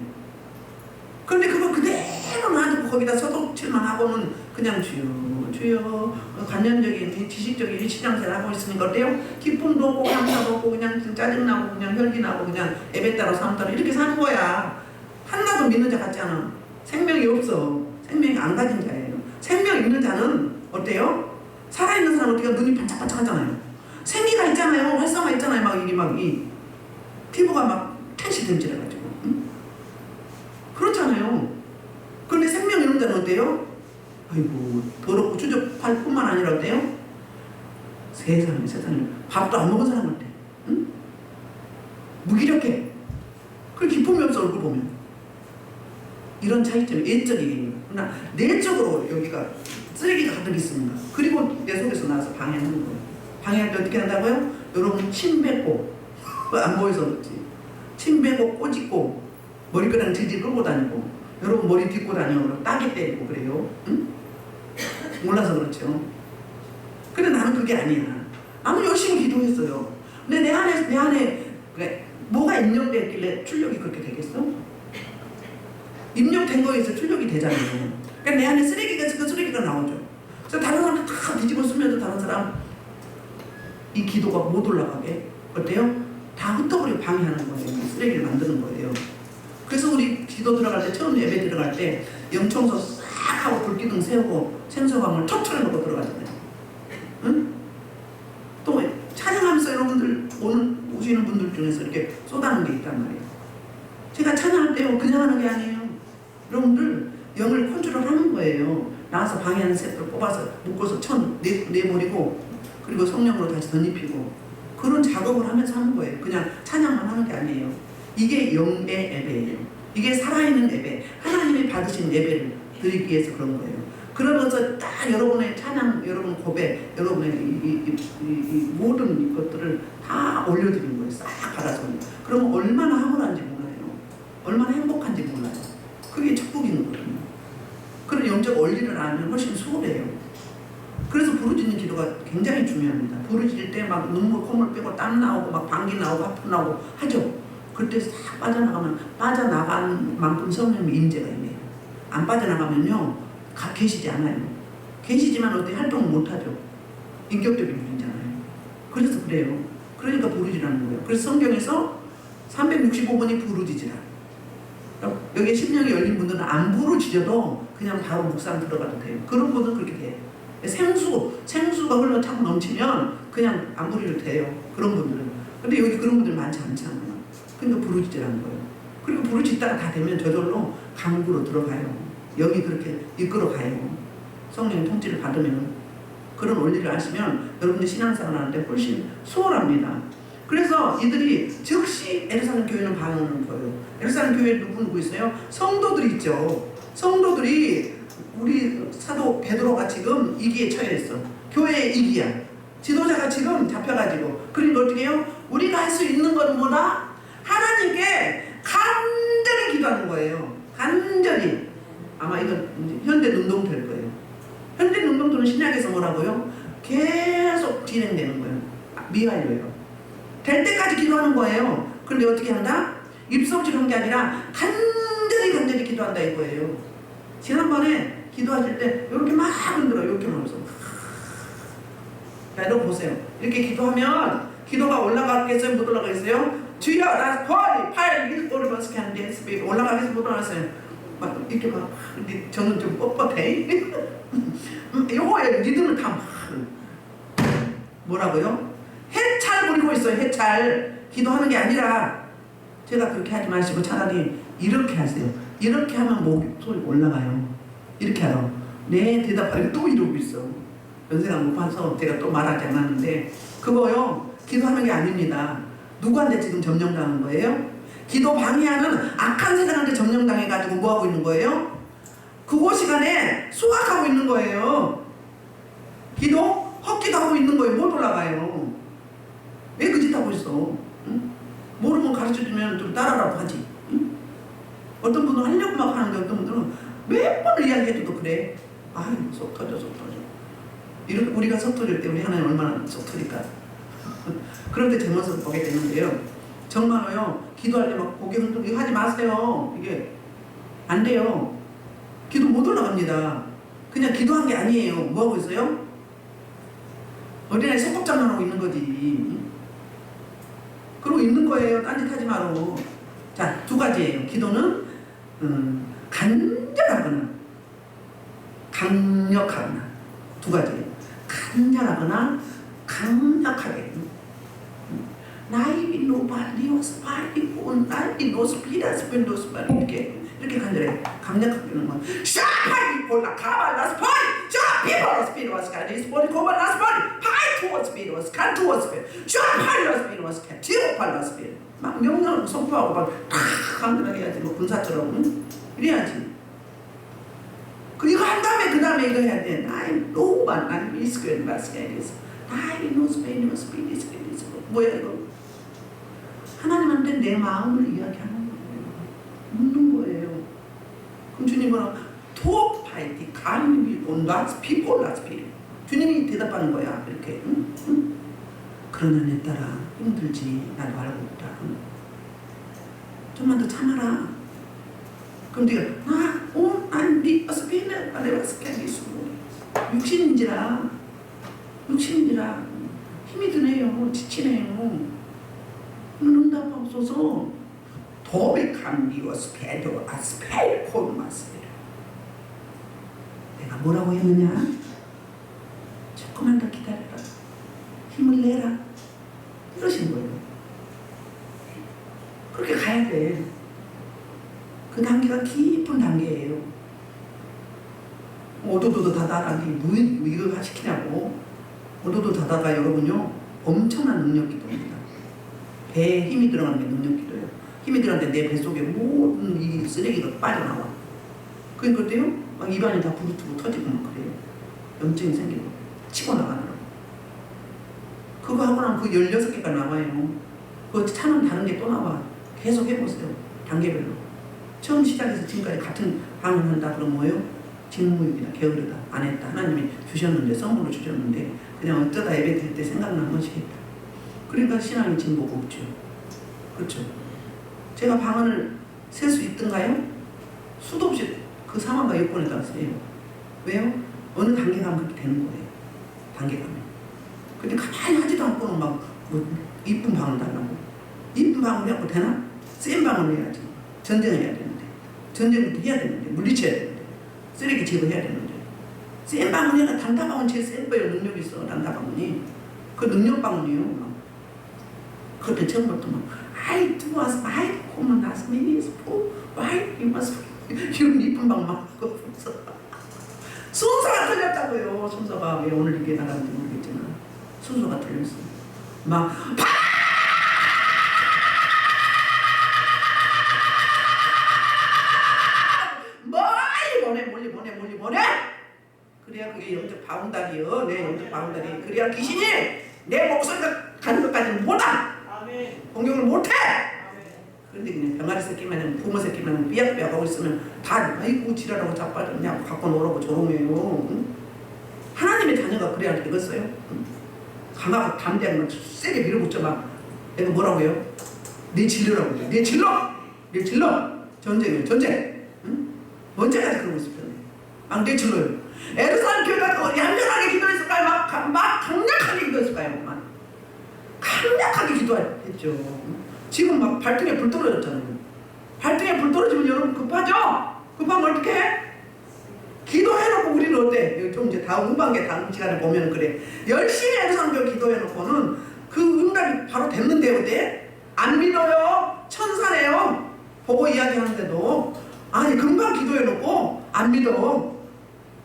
그런데 그거 그대로 놔두고 거기다 서독칠만 하고는 그냥 주여 관념적인 지식적인 신앙생활 하고 있으니까 어때요? 기쁨도 없고 감사도 없고 그냥 짜증나고 그냥 혈기나고 그냥 예배 따로 삶 따로 이렇게 사는 거야. 하나도 믿는 자 같지 않아. 생명이 없어. 생명이 안 가진 자예요. 생명 있는 자는 어때요? 살아있는 사람은 어떻게 눈이 반짝반짝 하잖아요. 생기가 있잖아요. 활성화 있잖아요. 이 피부가 막 텐실텐실해가지고. 응? 그렇잖아요. 그런데 생명 있는 자는 어때요? 아이고 더럽고 추접할 뿐만 아니라 어때요? 세상에 밥도 안 먹은 사람 같아. 응? 무기력해. 그 기쁨이 없어. 얼굴 보면. 이런 차이점이 외적이에요. 그러나 내적으로 여기가 쓰레기가 가득 있습니다. 그리고 내 속에서 나와서 방해하는 거예요. 방해할 때 어떻게 한다고요? 여러분 침 뱉고 안 보여서 그렇지. 침 뱉고 꼬집고 머리카락 질질 끌고 다니고 여러분 머리 빗고 다니고 따개 때리고 그래요. 응? 몰라서 그렇죠. 근데 나는 그게 아니야. 나는 열심히 기도했어요. 근데 내 안에 그래, 뭐가 입력됐길래 출력이 그렇게 되겠어? 입력된 거에서 출력이 되잖아요. 그러니까 내 안에 쓰레기가 나오죠. 그래서 다른 사람 다 뒤집어 쓰면서 다른 사람 이 기도가 못 올라가게 어때요? 다 흩어버리고 방해하는 거예요. 쓰레기를 만드는 거예요. 그래서 우리 기도 들어갈 때 처음 예배 들어갈 때 영청소 싹 하고 불기둥 세우고 생수광을 턱 틀어놓고 들어가잖아요. 응? 또 찬양하면서 여러분들 오시는 분들 중에서 이렇게 쏟아놓은 게 있단 말이에요. 제가 찬양할 때 그냥 하는 게 아니에요. 여러분들 영을 컨트롤하는 거예요. 나와서 방해하는 셋을 뽑아서 묶어서 내버리고 그리고 성령으로 다시 덧입히고 그런 작업을 하면서 하는 거예요. 그냥 찬양만 하는 게 아니에요. 이게 영의 예배예요. 이게 살아있는 예배, 하나님이 받으신 예배를 드리기 위해서 그런 거예요. 그러면서 딱 여러분의 찬양, 여러분 고백, 여러분의 이 모든 것들을 다 올려드리는 거예요. 싹 받아서. 그러면 얼마나 황홀한지 몰라요. 얼마나 행복한지 몰라요. 그게 축복인 거거든요. 그런 영적 원리를 알면 훨씬 수월해요. 그래서 부르짖는 기도가 굉장히 중요합니다. 부르짖을 때 막 눈물, 콧물 빼고 땀 나오고 막 방귀 나오고 하품 나오고 하죠. 그때 싹 빠져나간 만큼 성령님의 임재가 임해요. 안 빠져나가면요 계시지 않아요. 계시지만 어떻게 활동을 못하죠. 인격적인 분이잖아요. 그래서 그래요. 그러니까 부르짖으라는 거예요. 그래서 성경에서 365번이 부르짖으라. 여기 심령이 열린 분들은 안 부르짖어도 그냥 바로 묵상 들어가도 돼요. 그런 분은 그렇게 돼요. 생수가 흘러 타고 넘치면 그냥 안 부리도 돼요. 그런 분들은. 근데 여기 그런 분들 많지 않잖아요. 그러니까 부르짖으라는 거예요. 그리고 부르짖다가 다 되면 저절로 감옥으로 들어가요. 여기 그렇게 이끌어가요. 성령의 통치를 받으면. 그런 원리를 아시면 여러분들 신앙생활 하는데 훨씬 수월합니다. 그래서 이들이 즉시 에르사렘 교회는 반응을 보여요. 에르사렘 교회에 누구 있어요? 성도들이 있죠. 성도들이 우리 사도 베드로가 지금 이기에 처해 있어. 교회의 이기야. 지도자가 지금 잡혀가지고. 그러니까 어떻게 해요? 우리가 할 수 있는 건 뭐다? 하나님께 간절히 기도하는 거예요. 간절히. 아마 이건 현대 능동 될 거예요. 현대 능동도는 신약에서 뭐라고요? 계속 진행되는 거예요. 미완료예요. 될 때까지 기도하는 거예요. 그런데 어떻게 한다? 입속질 한 게 아니라 간절히 기도한다 이거예요. 지난번에 기도하실 때 이렇게 막 흔들어요. 이렇게 하면서. 자, 여러분 보세요. 이렇게 기도하면 기도가 올라가겠어요? 못 올라가겠어요? 주여 나 팔 일골을 버스케하는데 올라가겠어요? 못 올라가겠어요? 막 이렇게 막 근데 저는 좀 뻣뻣해. 요거에 니들은 다 뭐라고요? 해찰 부리고 있어요. 해찰. 기도하는 게 아니라 제가 그렇게 하지 마시고 차라리 이렇게 하세요. 이렇게 하면 목소리 올라가요. 이렇게 하라고. 네 대답하고 또 이러고 있어. 연세가 못 봐서 제가 또 말하지 않았는데 그거요. 기도하는 게 아닙니다. 누구한테 지금 점령당한 거예요? 기도 방해하는 악한 세상한테 점령당해가지고 뭐하고 있는 거예요? 그거 시간에 수학하고 있는 거예요. 기도? 헛기도 하고 있는 거예요. 못 올라가요. 왜 그 짓 하고 있어? 응? 모르면 가르쳐주면 좀 따라라고 하지. 응? 어떤 분은 하려고 막 하는데 어떤 분들은 몇 번을 이야기해줘도 그래. 아유 속 터져. 이렇게 우리가 속 터질 때 우리 하나님 얼마나 속 터질까. 그럴 때 제 모습을 보게 되는데요. 정말로요. 기도할 때 막 고개 흔들고 이거 하지 마세요. 이게 안 돼요. 기도 못 올라갑니다. 그냥 기도한 게 아니에요. 뭐하고 있어요? 어린아이 손꼽장만 하고 있는 거지. 그러고 있는 거예요. 딴짓 하지 말고. 자, 두 가지예요. 기도는 간절하거나 강력하거나 두 가지예요. 간절하거나 강력하게. 나이 노발리오스 파리온 나이 노스피라스 벤도스발 이렇게 간절해. 강력하게 하는 건 샤파리 볼라 카발라스 파리 샤피버스 피로스 카디스 보리 코발라스 파리 파이토스 피로스 칸토스 피 샤파리라스 피로스 카 티오팔라스 피 막 명령을 선포하고 막탁 강렬하게 해야지. 뭐 군사처럼 이래야지. 그 이거 한 다음에 그 다음에 이거 해야 돼. 나이 노발 나이 미스크엔 바스케리스 나이 노스페니스 피디스 뭐야 이거? 하나님한테 내 마음을 이야기하는 거예요. 묻는 거예요. 그럼 주님 뭐라? 토파이티 감히 온다스 피골라스 피. 주님이 대답하는 거야. 이렇게. 응? 그러나 내 딸아 힘들지. 나도 알고 있다. 응? 좀만 더 참아라. 그럼 네가 안디 어스피는 아레바스케리스 육신인지라 힘이 드네요. 지치네요. 응답하소서. 도백함비워스 페도 아스펠 콜마스베라. 내가 뭐라고 했느냐? 조금만 더 기다려라. 힘을 내라. 이러신 거예요. 그렇게 가야 돼. 그 단계가 깊은 단계예요. 오도도도 다다라기 뭐 이거 시키냐고. 오도도 다다가 여러분요 엄청난 능력 기도입니다. 배에 힘이 들어가는 게 능력 기도예요. 힘이 들어가는데 내 뱃속에 모든 이 쓰레기가 빠져나와. 그러니까 그때요 막 입안이 다 부르트고 터지고 막 그래요. 염증이 생기고 치고 나가느라고. 그거 하고 나면 그 16개가 나와요. 그거 차는 다른 게 또 나와. 계속 해보세요. 단계별로. 처음 시작해서 지금까지 같은 방을 한다 그러면 뭐예요? 직무유기다, 게으르다, 안 했다. 하나님이 주셨는데, 선물로 주셨는데 그냥 어쩌다 예배 드릴 때 생각난 것이겠다. 그러니까 신앙의 진보가 없죠. 그렇죠? 제가 방언을 셀 수 있던가요? 수도 없이 그 상황과 여건에다가 세요. 왜요? 어느 단계 가면 그렇게 되는 거예요. 단계 가면. 근데 가만히 하지도 않고는 막 이쁜 방을 달라고. 이쁜 방을 해갖고 되나? 센 방을 해야지. 전쟁을 해야 되는데. 전쟁부터 해야 되는데. 물리쳐야 되는데. 쓰레기 제거해야 되는데. 센 방언이가 단타방언 제일 센 거예요. 능력이 있어. 단타방언이. 그 능력방언이에요. 그때 처음부터 막 I do us, I come and ask me is for why you must 이런 이쁜 방만 하고 순서가 틀렸다고요. 순서가 왜 오늘 이게 나가는지 모르겠지만 순서가 틀렸어. 막 멀리 보내. 그래야 그게 영적 바운다리요. 내 영적 바운다리. 그래야 귀신이 내 목소리가 가는 것까지는 못하. 공격을 못해. 그런데 그냥 병아리 새끼만 부모 새끼만 삐약삐약 하고 있으면 다 아이고 지랄하고 자빠졌냐 갖고 놀라고 조롱해요. 응? 하나님의 자녀가 그래야 되겠어요? 응? 강하고 담대한 건 세게 밀어붙여 막 내가 뭐라고 해요? 내 질러라고 해요. 내 질러! 전쟁이에요. 전쟁. 응? 언제까지 그러고 싶어요? 막 내 질러요. 에르사람 교회가 얌전하게 기도했을까요? 막 강력하게 기도했을까요? 막 강력하게 기도했죠. 지금 막 발등에 불 떨어졌잖아요. 발등에 불 떨어지면 여러분 급하죠? 급하면 어떻게 해? 기도해놓고 우리는 어때? 좀 이제 다음 후반기 다음 시간에 보면 그래. 열심히 에르사람 교회 기도해놓고는 그 응답이 바로 됐는데 어때? 안 믿어요. 천사네요. 보고 이야기하는데도 아니 금방 기도해놓고 안 믿어.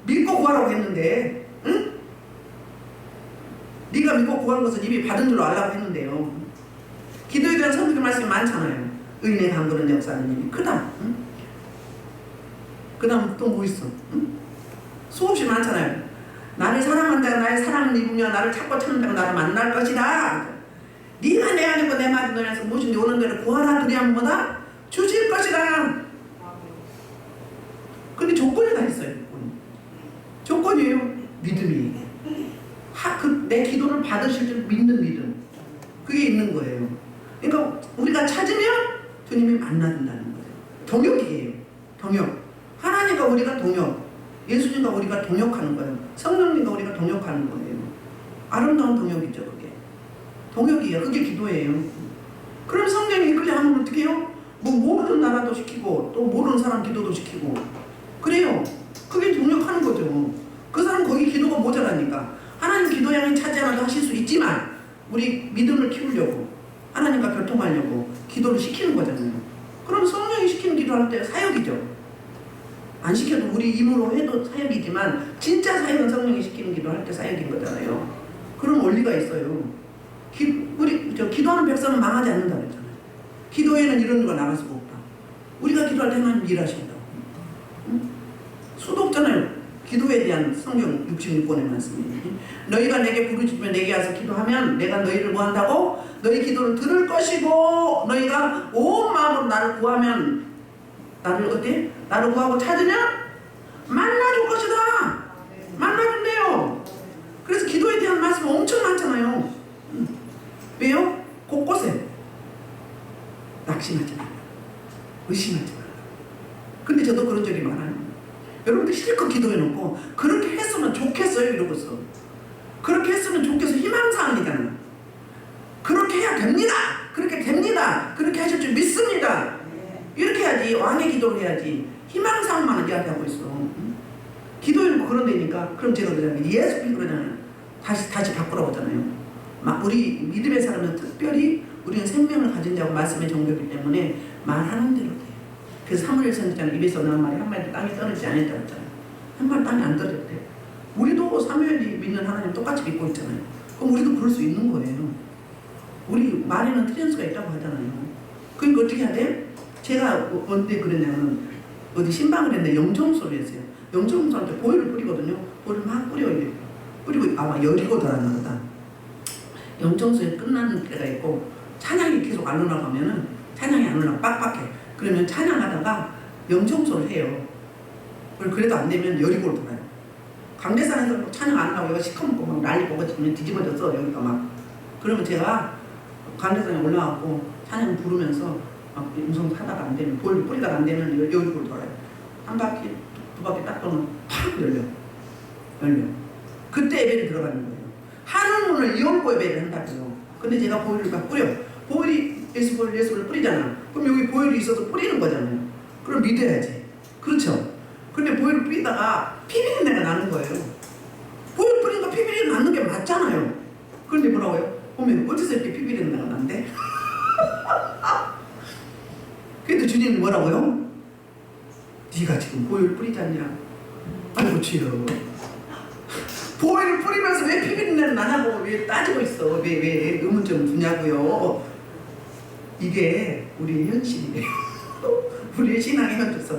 믿고 구하라고 했는데 응? 네가 믿고 구한 것은 이미 받은 줄로 알라고 했는데요. 기도에 대한 성경의 말씀이 많잖아요. 의인의 강구는 역사하는 힘이 크다. 응? 그 다음 또 뭐 있어? 응? 수없이 많잖아요. 나를 사랑한 자가 나의 사랑을 입으며 나를 찾고 찾는 자가 나를 만날 것이다. 네가 내 안에 있고 내 말이 너희 안에서 무엇인지 오는 대로 구하라. 그리하면 뭐다? 주실 것이다. 근데 조건이 다 있어요. 조건이에요. 믿음이. 내 기도를 받으실 줄 믿는 믿음. 그게 있는 거예요. 그러니까 우리가 찾으면 주님이 만나준다는 거예요. 동역이에요. 동역. 하나님과 우리가 동역. 예수님과 우리가 동역하는 거예요. 성령님과 우리가 동역하는 거예요. 아름다운 동역이죠. 그게. 동역이에요. 그게 기도예요. 그럼 성령이 이끌려 하면 어떻게 해요? 뭐 모르는 나라도 시키고 또 모르는 사람 기도도 시키고 그래요. 그게 동역하는 거죠. 그 사람 거기 기도가 모자라니까. 하나님 기도 양이 차지 않아도 하실 수 있지만 우리 믿음을 키우려고 하나님과 교통하려고 기도를 시키는 거잖아요. 그럼 성령이 시키는 기도할 때 사역이죠. 안 시켜도 우리 힘으로 해도 사역이지만 진짜 사역은 성령이 시키는 기도할 때 사역인 거잖아요. 그런 원리가 있어요. 우리 기도하는 백성은 망하지 않는다 그랬잖아요. 기도에는 이런 거 나갈 수가 없다. 우리가 기도할 때 하나님 일하신다고. 응? 수도 없잖아요. 기도에 대한 성경 66권의 말씀이. 너희가 내게 부르짖으며 내게 와서 기도하면 내가 너희를 구한다고 너희 기도를 들을 것이고 너희가 온 마음으로 나를 구하면 나를 어때? 나를 구하고 찾으면 만나줄 것이다. 만나준대요. 그래서 기도에 대한 말씀이 엄청 많잖아요. 왜요? 곳곳에 낙심하지 말라. 의심하지 말라. 근데 저도 그런 적이 많아요. 여러분들 실컷 기도해놓고 그렇게 했으면 좋겠어요 이러고서 그렇게 했으면 좋겠어. 희망사항이잖아. 그렇게 해야 됩니다. 그렇게 됩니다. 그렇게 하실 줄 믿습니다. 이렇게 해야지. 왕의 기도를 해야지. 희망사항만 이야기하고 있어. 기도해놓고 그런 데니까 그럼 제가 그러잖아요. 예수 믿고 그러잖아요. 다시 바꾸라고 하잖아요. 막 우리 믿음의 사람은 특별히 우리는 생명을 가진 자고 말씀의 종교이기 때문에 말하는 대로 돼요. 그래서 사무엘 선지자는 입에서 나온 말이 한 마디도 땅에 떨어지지 않았다고 했잖아요. 한 말 땅에 안 떨어졌대요. 우리도 사무엘이 믿는 하나님 똑같이 믿고 있잖아요. 그럼 우리도 그럴 수 있는 거예요. 우리 말에는 틀린 수가 있다고 하잖아요. 그러니까 어떻게 해야 돼? 제가 언제 그랬냐면 어디 신방을 했는데 영종소를 했어요. 영종소한테 보혈을 뿌리거든요. 보혈을 막 뿌려요. 뿌리고 아마 여리고 돌았나 보다. 영종소에 끝나는 때가 있고 찬양이 계속 안 올라가면은 찬양이 안 올라가 빡빡해. 그러면 찬양하다가 영종소를 해요. 그래도 안 되면 여리고를 돌아요. 강대산에서 찬양 안 하고 여기가 시커멓고 막 난리고 뒤집어졌어 여기가 막. 그러면 제가 강대산에 올라가고 찬양 부르면서 막 음성 타다가 안 되면 보혈 뿌리다가 안 되면 여리고를 돌아요. 한 바퀴 두 바퀴 딱 돌면 팍 열려. 그때 예배를 들어가는 거예요. 하늘문을 열고 예배를 한다고요. 근데 제가 보혈을 막 뿌려. 보혈이 예수를 뿌리잖아. 그럼 여기 보혈이 있어서 뿌리는 거잖아요. 그럼 믿어야지. 그렇죠? 근데 보혈을 뿌리다가 피비린내가 나는 거예요. 보혈 뿌린 거 피비린내 나는 게 맞잖아요. 그런데 뭐라고요? 보면 어째서 이렇게 피비린내가 난대? 그래도 주님은 뭐라고요? 네가 지금 보혈 뿌리지 않냐? 아이고 주여, 보혈을 뿌리면서 왜 피비린내는 나냐고 왜 따지고 있어. 왜 의문점을 두냐고요. 이게 우리의 현실이에요. 우리의 신앙의 현실에서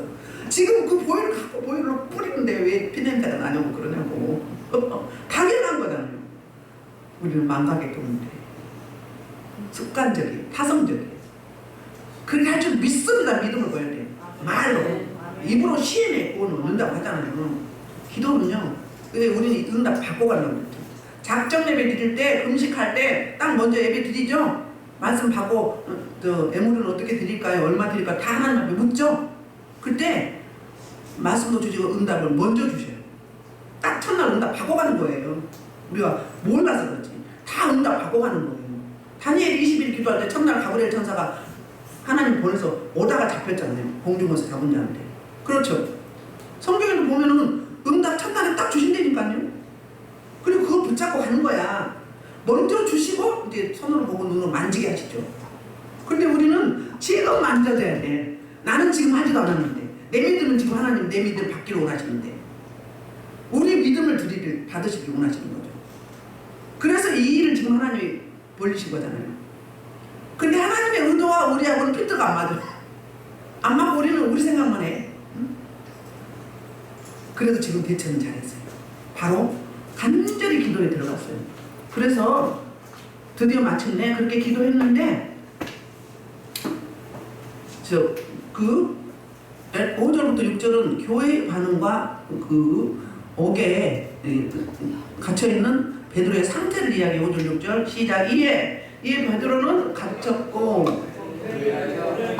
지금 그 보혈을 갖고 보혈로 뿌리는데 왜 피냄새가 나냐고 그러냐고. 당연한 거잖아요. 우리는 망각했겠는데 습관적이에요. 타성적이에요. 그렇게 할 줄 믿습니다. 믿음을 보여야 돼요. 말로 입으로 시인했고 넣는다고 하잖아요. 기도는요, 우리는 응답 받고 가려고 그랬죠. 작정 예배 드릴 때, 금식할 때 딱 먼저 예배 드리죠. 말씀 받고 예물은 어떻게 드릴까요? 얼마 드릴까요? 다 하나님 앞에 묻죠. 그때 말씀도 주시고 응답을 먼저 주셔요. 딱 첫날 응답 받고 가는 거예요. 우리가 몰라서 그렇지. 다 응답 받고 가는 거예요. 다니엘 20일 기도할 때 첫날 가브리엘 천사가 하나님 보내서 오다가 잡혔잖아요. 공중에서 잡은 자한테. 그렇죠. 성경에도 보면은 응답 첫날에 딱 주신다니까요. 그리고 그거 붙잡고 가는 거야. 먼저 주시고 이제 손으로 보고 눈으로 만지게 하시죠. 근데 우리는 지금 만져줘야 돼. 나는 지금 하지도 않았는데, 내 믿음은 지금 하나님 내 믿음을 받기를 원하시는데, 우리 믿음을 받으시길 원하시는 거죠. 그래서 이 일을 지금 하나님이 벌리신 거잖아요. 근데 하나님의 의도와 우리하고는 필터가 안 맞아요. 안 맞고 우리는 우리 생각만 해. 그래도 지금 대처는 잘했어요. 바로 간절히 기도에 들어갔어요. 그래서 드디어 마침내 그렇게 기도했는데, 5절부터 6절은 교회의 반응과 그 옥에 갇혀있는 베드로의 상태를 이야기해. 5절 6절 시작. 이에 베드로는 갇혔고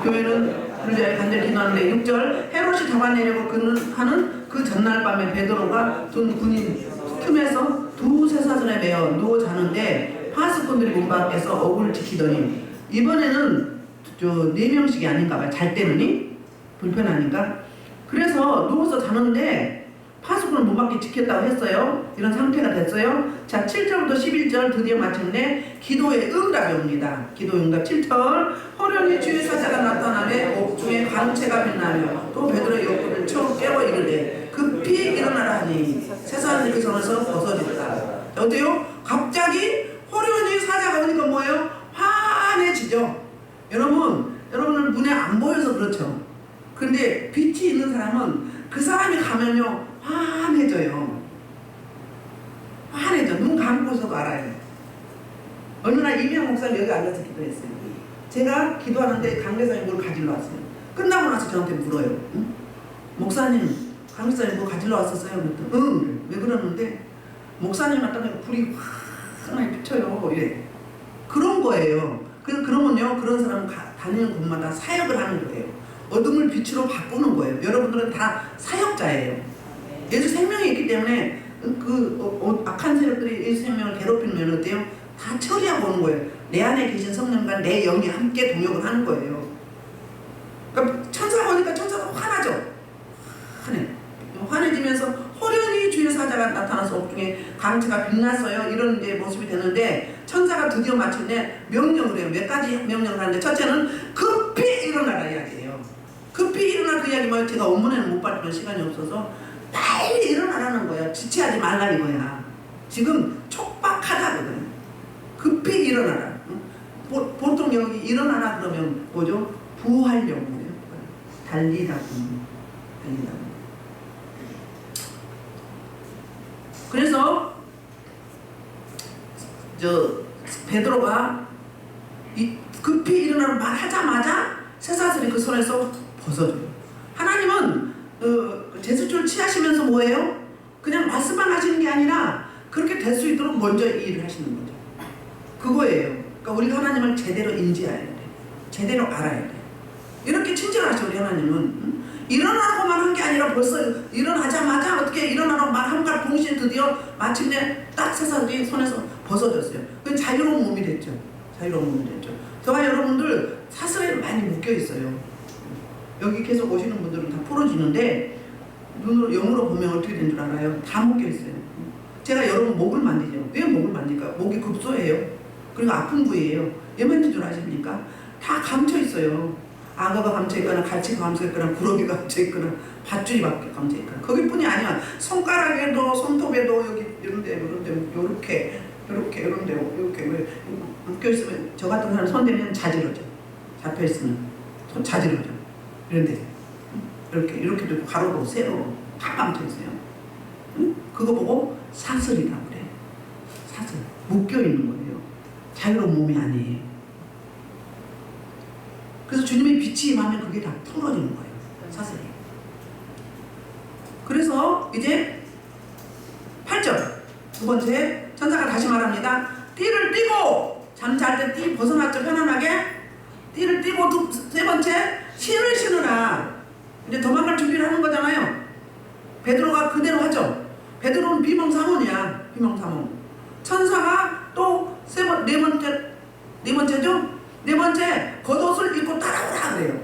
교회는 그를 간절히 기도하는데, 6절 헤롯이 잡아내려고 그는 하는 그 전날 밤에 베드로가 둔 군인 틈에서 두 쇠사슬에 매어 누워 자는데 파수꾼들이 문 밖에서 어구를 지키더니, 이번에는 4명씩이 아닌가 봐요. 잘 때는 불편하니까. 그래서 누워서 자는데 파수꾼을 문 밖에 지켰다고 했어요. 이런 상태가 됐어요. 자, 7절부터 11절 드디어 마침내 기도의 응답이 옵니다. 기도의 응답 7절. 호련히 주의 사자가 나타나며 옥중에 광채가 빛나며 또 베드로의 욕구를 처음 깨워 이르되 급히 일어나라 하니 쇠사슬이 그 손에서 벗어졌다. 어때요? 갑자기 호련히 사자가 오니까 뭐예요? 환해지죠. 여러분은 눈에 안 보여서 그렇죠. 근데 빛이 있는 사람은 그 사람이 가면요 환해져요. 환해져. 눈 감고서도 알아요. 어느 날 이명 목사님 여기 앉아서 기도했어요. 제가 기도하는데 강대사님 뭘 가지러 왔어요. 끝나고 나서 저한테 물어요. 응? 목사님, 강대사님 뭐 가지러 왔었어요? 그랬더니 응. 왜 그러는데 목사님 왔다가 불이 환하게 비쳐요. 이래. 그런 거예요. 그러면요 그런 사람은 다니는 곳마다 사역을 하는 거예요. 어둠을 빛으로 바꾸는 거예요. 여러분들은 다 사역자예요. 예수 생명이 있기 때문에 악한 세력들이 예수 생명을 괴롭히면 어때요? 다 처리하고 오는 거예요. 내 안에 계신 성령과 내 영이 함께 동역을 하는 거예요. 그러니까 천사가 오니까 천사가 화나죠. 환해지면서 호련히 주의 사자가 나타나서 옥중에 광채가 빛났어요. 이런 이제 모습이 되는데, 천사가 드디어 마침내 명령을 해요. 몇 가지 명령을 하는데, 첫째는 급히 일어나라 이야기예요. 급히 일어나. 그 이야기 뭐예요? 제가 원문에는 못 봤지만 시간이 없어서 빨리 일어나라는 거예요. 지체하지 말라 이거야. 지금 촉박하다거든. 급히 일어나라. 보통 여기 일어나라 그러면 뭐죠? 부하려고 해요. 달리라고. 그래서 베드로가 급히 일어나는 말하자마자 쇠사슬이 그 손에서 벗어져요. 하나님은 제수줄 취하시면서 뭐예요? 그냥 말씀만 하시는 게 아니라 그렇게 될 수 있도록 먼저 이 일을 하시는 거죠. 그거예요. 그러니까 우리가 하나님을 제대로 인지해야 돼. 제대로 알아야 돼. 이렇게 친절하셔 우리 하나님은. 일어나고만 한 게 아니라 벌써 일어나자마자 어떻게 일어나라고 말함과 동시에 드디어 마침내 딱 쇠사슬이 손에서 벗어졌어요. 그건 자유로운 몸이 됐죠. 자유로운 몸이 됐죠. 저와 여러분들 사슬에 많이 묶여 있어요. 여기 계속 오시는 분들은 다 풀어지는데 눈으로 영으로 보면 어떻게 된 줄 알아요? 다 묶여 있어요. 제가 여러분 목을 만지죠. 왜 목을 만질까? 목이 급소예요. 그리고 아픈 부위예요. 왜 만진 줄 아십니까? 다 감춰 있어요. 악어가 감춰 있거나 갈치가 감춰 있거나 구러기가 감춰 있거나 밧줄이 감춰 있거나 거기뿐이 아니야. 손가락에도 손톱에도 여기 이런데 요렇게 이런데 이렇게 묶여 있으면 저 같은 사람 손 대면 자지러져. 잡혀 있으면 손 자지러져. 이런데 이렇게 되고 가로로 세로로 다 감춰 있어요. 응? 그거 보고 사슬이라고 그래. 사슬 묶여 있는 거예요. 자유로운 몸이 아니에요. 그래서 주님의 빛이 임하면 그게 다 풀어지는 거예요. 사슬이. 그래서 이제 8절 두 번째 천사가 다시 말합니다. 띠를 띠고 잠잘 때 띠 벗어났죠. 편안하게 띠를 띠고 세 번째 신을 신으라. 이제 도망갈 준비를 하는 거잖아요. 베드로가 그대로 하죠. 베드로는 비몽사몽이야. 비몽사몽. 천사가 또 네 번째죠. 네 번째 겉옷을 입고 따라오라 그래요.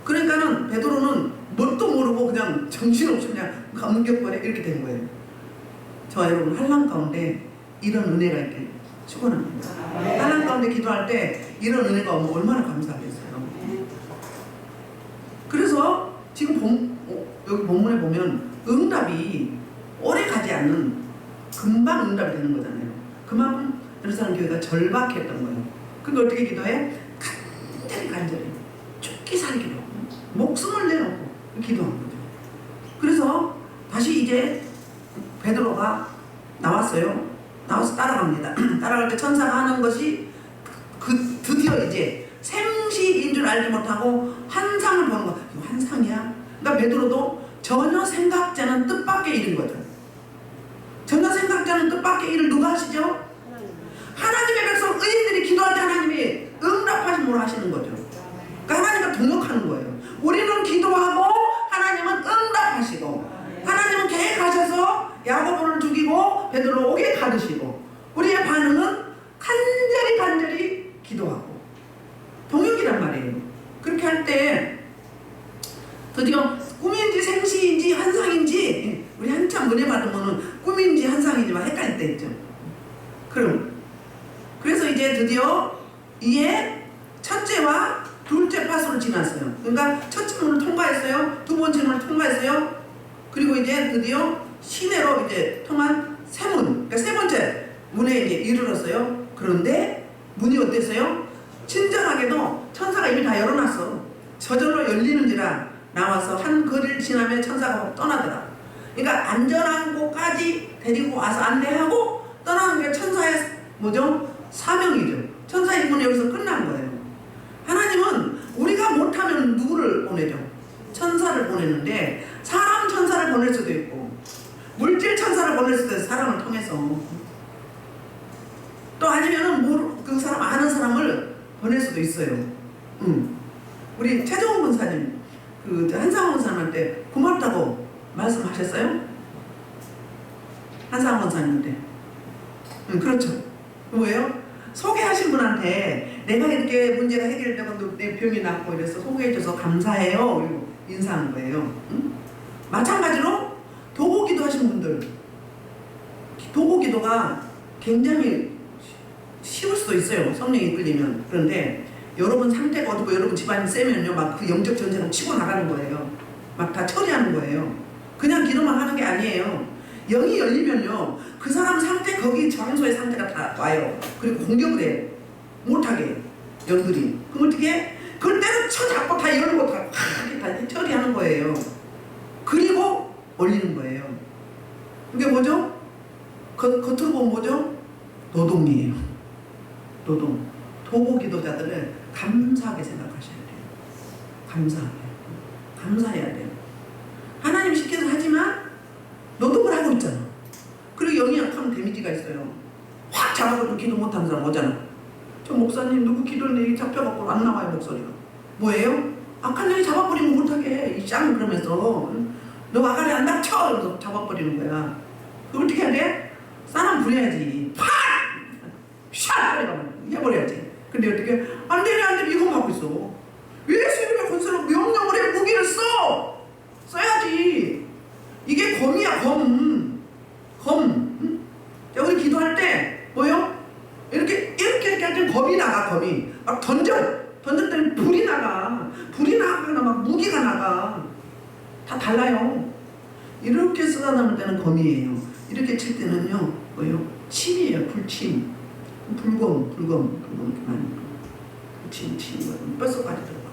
그러니까는 베드로는 뭣도 모르고 그냥 정신없이 그냥 감격거려 이렇게 된 거예요. 저와 여러분 환난 가운데 이런 은혜가 있길 축원합니다. 환난 가운데 기도할 때 이런 은혜가 오면 얼마나 감사하겠어요. 그래서 지금 여기 본문에 보면 응답이 오래 가지 않는 금방 응답이 되는 거잖아요. 그만큼 예루살렘 교회가 절박했던 거예요. 근데 어떻게 기도해? 간절히 죽기 살기로 목숨을 내놓고 기도한 거죠. 그래서 다시 이제 베드로가 나왔어요. 나와서 따라갑니다. 따라갈 때 천사가 하는 것이 드디어 이제 생시인 줄 알지 못하고 환상을 보는 거. 이거 환상이야? 그러니까 베드로도 전혀 생각지 않은 뜻밖의 일인 거죠. 전혀 생각지 않은 뜻밖의 일을 누가 하시죠? 하나님의 백성 의인들이 기도할 때 하나님이 응답하심으로 하시는 거죠. 그러니까 하나님과 동역하는 거예요. 우리는 기도하고 하나님은 응답하시고 하나님은 계획하셔서 야고보를 죽이고 베드로 오게 가두시고 우리의 반응은 간절히 기도하고 동역이란 말이에요. 그렇게 할 때 드디어 꿈인지 생시인지 환상인지 우리 한참 은혜 받으면 꿈인지 환상인지만 헷갈릴 때 있죠. 그래서 이제 드디어 이에 첫째와 둘째 파수를 지났어요. 그러니까 첫째 문을 통과했어요. 두 번째 문을 통과했어요. 그리고 이제 드디어 시내로 이제 통한 세 문, 그러니까 세 번째 문에 이제 이르렀어요. 그런데 문이 어땠어요? 친절하게도 천사가 이미 다 열어놨어. 저절로 열리는지라 나와서 한 거리를 지나면 천사가 떠나더라. 그러니까 안전한 곳까지 데리고 와서 안내하고 떠나는 게 천사의 뭐죠? 사명이죠. 천사 임무는 여기서 끝난 거예요. 하나님은 우리가 못하면 누구를 보내죠? 천사를 보내는데 사람 천사를 보낼 수도 있고 물질 천사를 보낼 수도 있어요. 사람을 통해서. 또 아니면은 그 사람 아는 사람을 보낼 수도 있어요. 우리 최정훈 권사님 그 한상원 권사님한테 고맙다고 말씀하셨어요? 한상원 권사님한테. 그렇죠. 왜요? 소개하신 분한테 내가 이렇게 문제가 해결되고 내 병이 낫고 이래서 소개해줘서 감사해요. 그리고 인사한 거예요. 마찬가지로 도구기도 하신 분들 도구기도가 굉장히 쉬울 수도 있어요. 성령이 이끌리면. 그런데 여러분 상태가 어두고 여러분 집안이 세면요 막 그 영적 전쟁을 치고 나가는 거예요. 막 다 처리하는 거예요. 그냥 기도만 하는 게 아니에요. 영이 열리면요 그 사람 상태 거기 장소의 상태가 다 와요. 그리고 공격을 해요. 못하게 영들이. 그럼 어떻게 그걸 때려쳐잡고 다 열고 다 처리하는 거예요. 그리고 올리는 거예요. 그게 뭐죠? 겉으로 보면 뭐죠? 노동이에요. 노동. 도구 기도자들을 감사하게 생각하셔야 돼요. 감사해야 돼요. 하나님 시켜서 하지만 노동을 하고 있잖아. 그리고 영이 약하면 데미지가 있어요. 확 잡아가지고 기도 못하는 사람 오잖아. 저 목사님 누구 기도했는데 잡혀갖고 안 나와요 목소리가. 뭐예요? 악한 영이 잡아버리면 못하게 이 짱 그러면서 너 아가리 안 닥쳐! 이러면서 잡아버리는 거야. 그걸 어떻게 해야 돼? 사람 부려야지. 팍! 샷! 해버려야지. 근데 어떻게 안 되네 이거 하고 있어. 왜 세력의 권세로 명령을 해 무기를 써? 응? 자, 우리 기도할 때 뭐요? 이렇게 하면 검이 나가. 검이 막 던졌더니 불이 나가거나 막 무기가 나가. 다 달라요. 이렇게 쏟아나올 때는 검이에요. 이렇게 칠 때는요 뭐요? 침이에요. 불침. 불검 이렇게 많이 침 뼛속까지 들어가.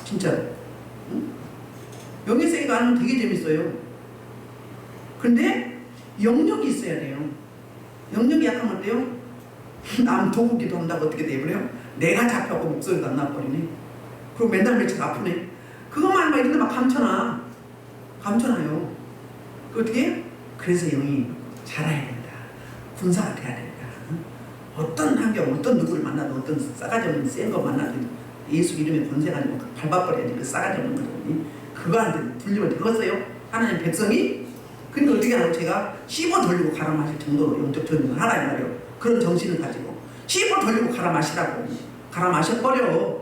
진짜로. 응? 영예세계가 하면 되게 재밌어요. 근데 영역이 있어야 돼요. 영역이 약하면 어때요? 남 도구기도 한다고 어떻게 돼버려요? 내가 잡혀고 목소리가 안 나버리네. 그리고 맨날 며칠 아프네. 그것만 막 이런데 막 감춰놔요. 그 어떻게? 그래서 영이 자라야 된다. 군사가 돼야 된다. 어떤 환경, 어떤 누구를 만나도 어떤 싸가지 없는 센 거 만나도 예수 이름에 권세가지고 밟아버려야지. 그 싸가지 없는 거더니 그거한테 불리면 되겠어요? 하나님 백성이? 근데 어떻게 하냐고 제가 씹어 돌리고 갈아 마실 정도로 영적 전쟁을 하라 이 말이에요. 그런 정신을 가지고 씹어 돌리고 갈아 마시라고. 갈아 마셔버려.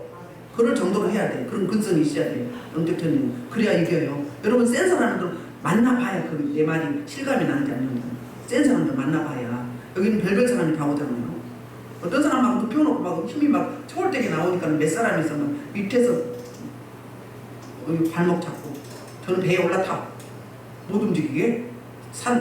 그럴 정도로 해야 돼. 그런 근성이 있어야 돼. 영적 전쟁. 그래야 이겨요. 여러분 센 사람들 만나봐야 그 내 말이 실감이 나는지 안 나는지. 센 사람들 만나봐야. 여기는 별별 사람이 다 오잖아요. 어떤 사람 막 눕혀놓고 막 힘이 막 초월되게 나오니까 몇 사람이 있으면 밑에서 발목 잡고 저는 배에 올라타 못 움직이게 산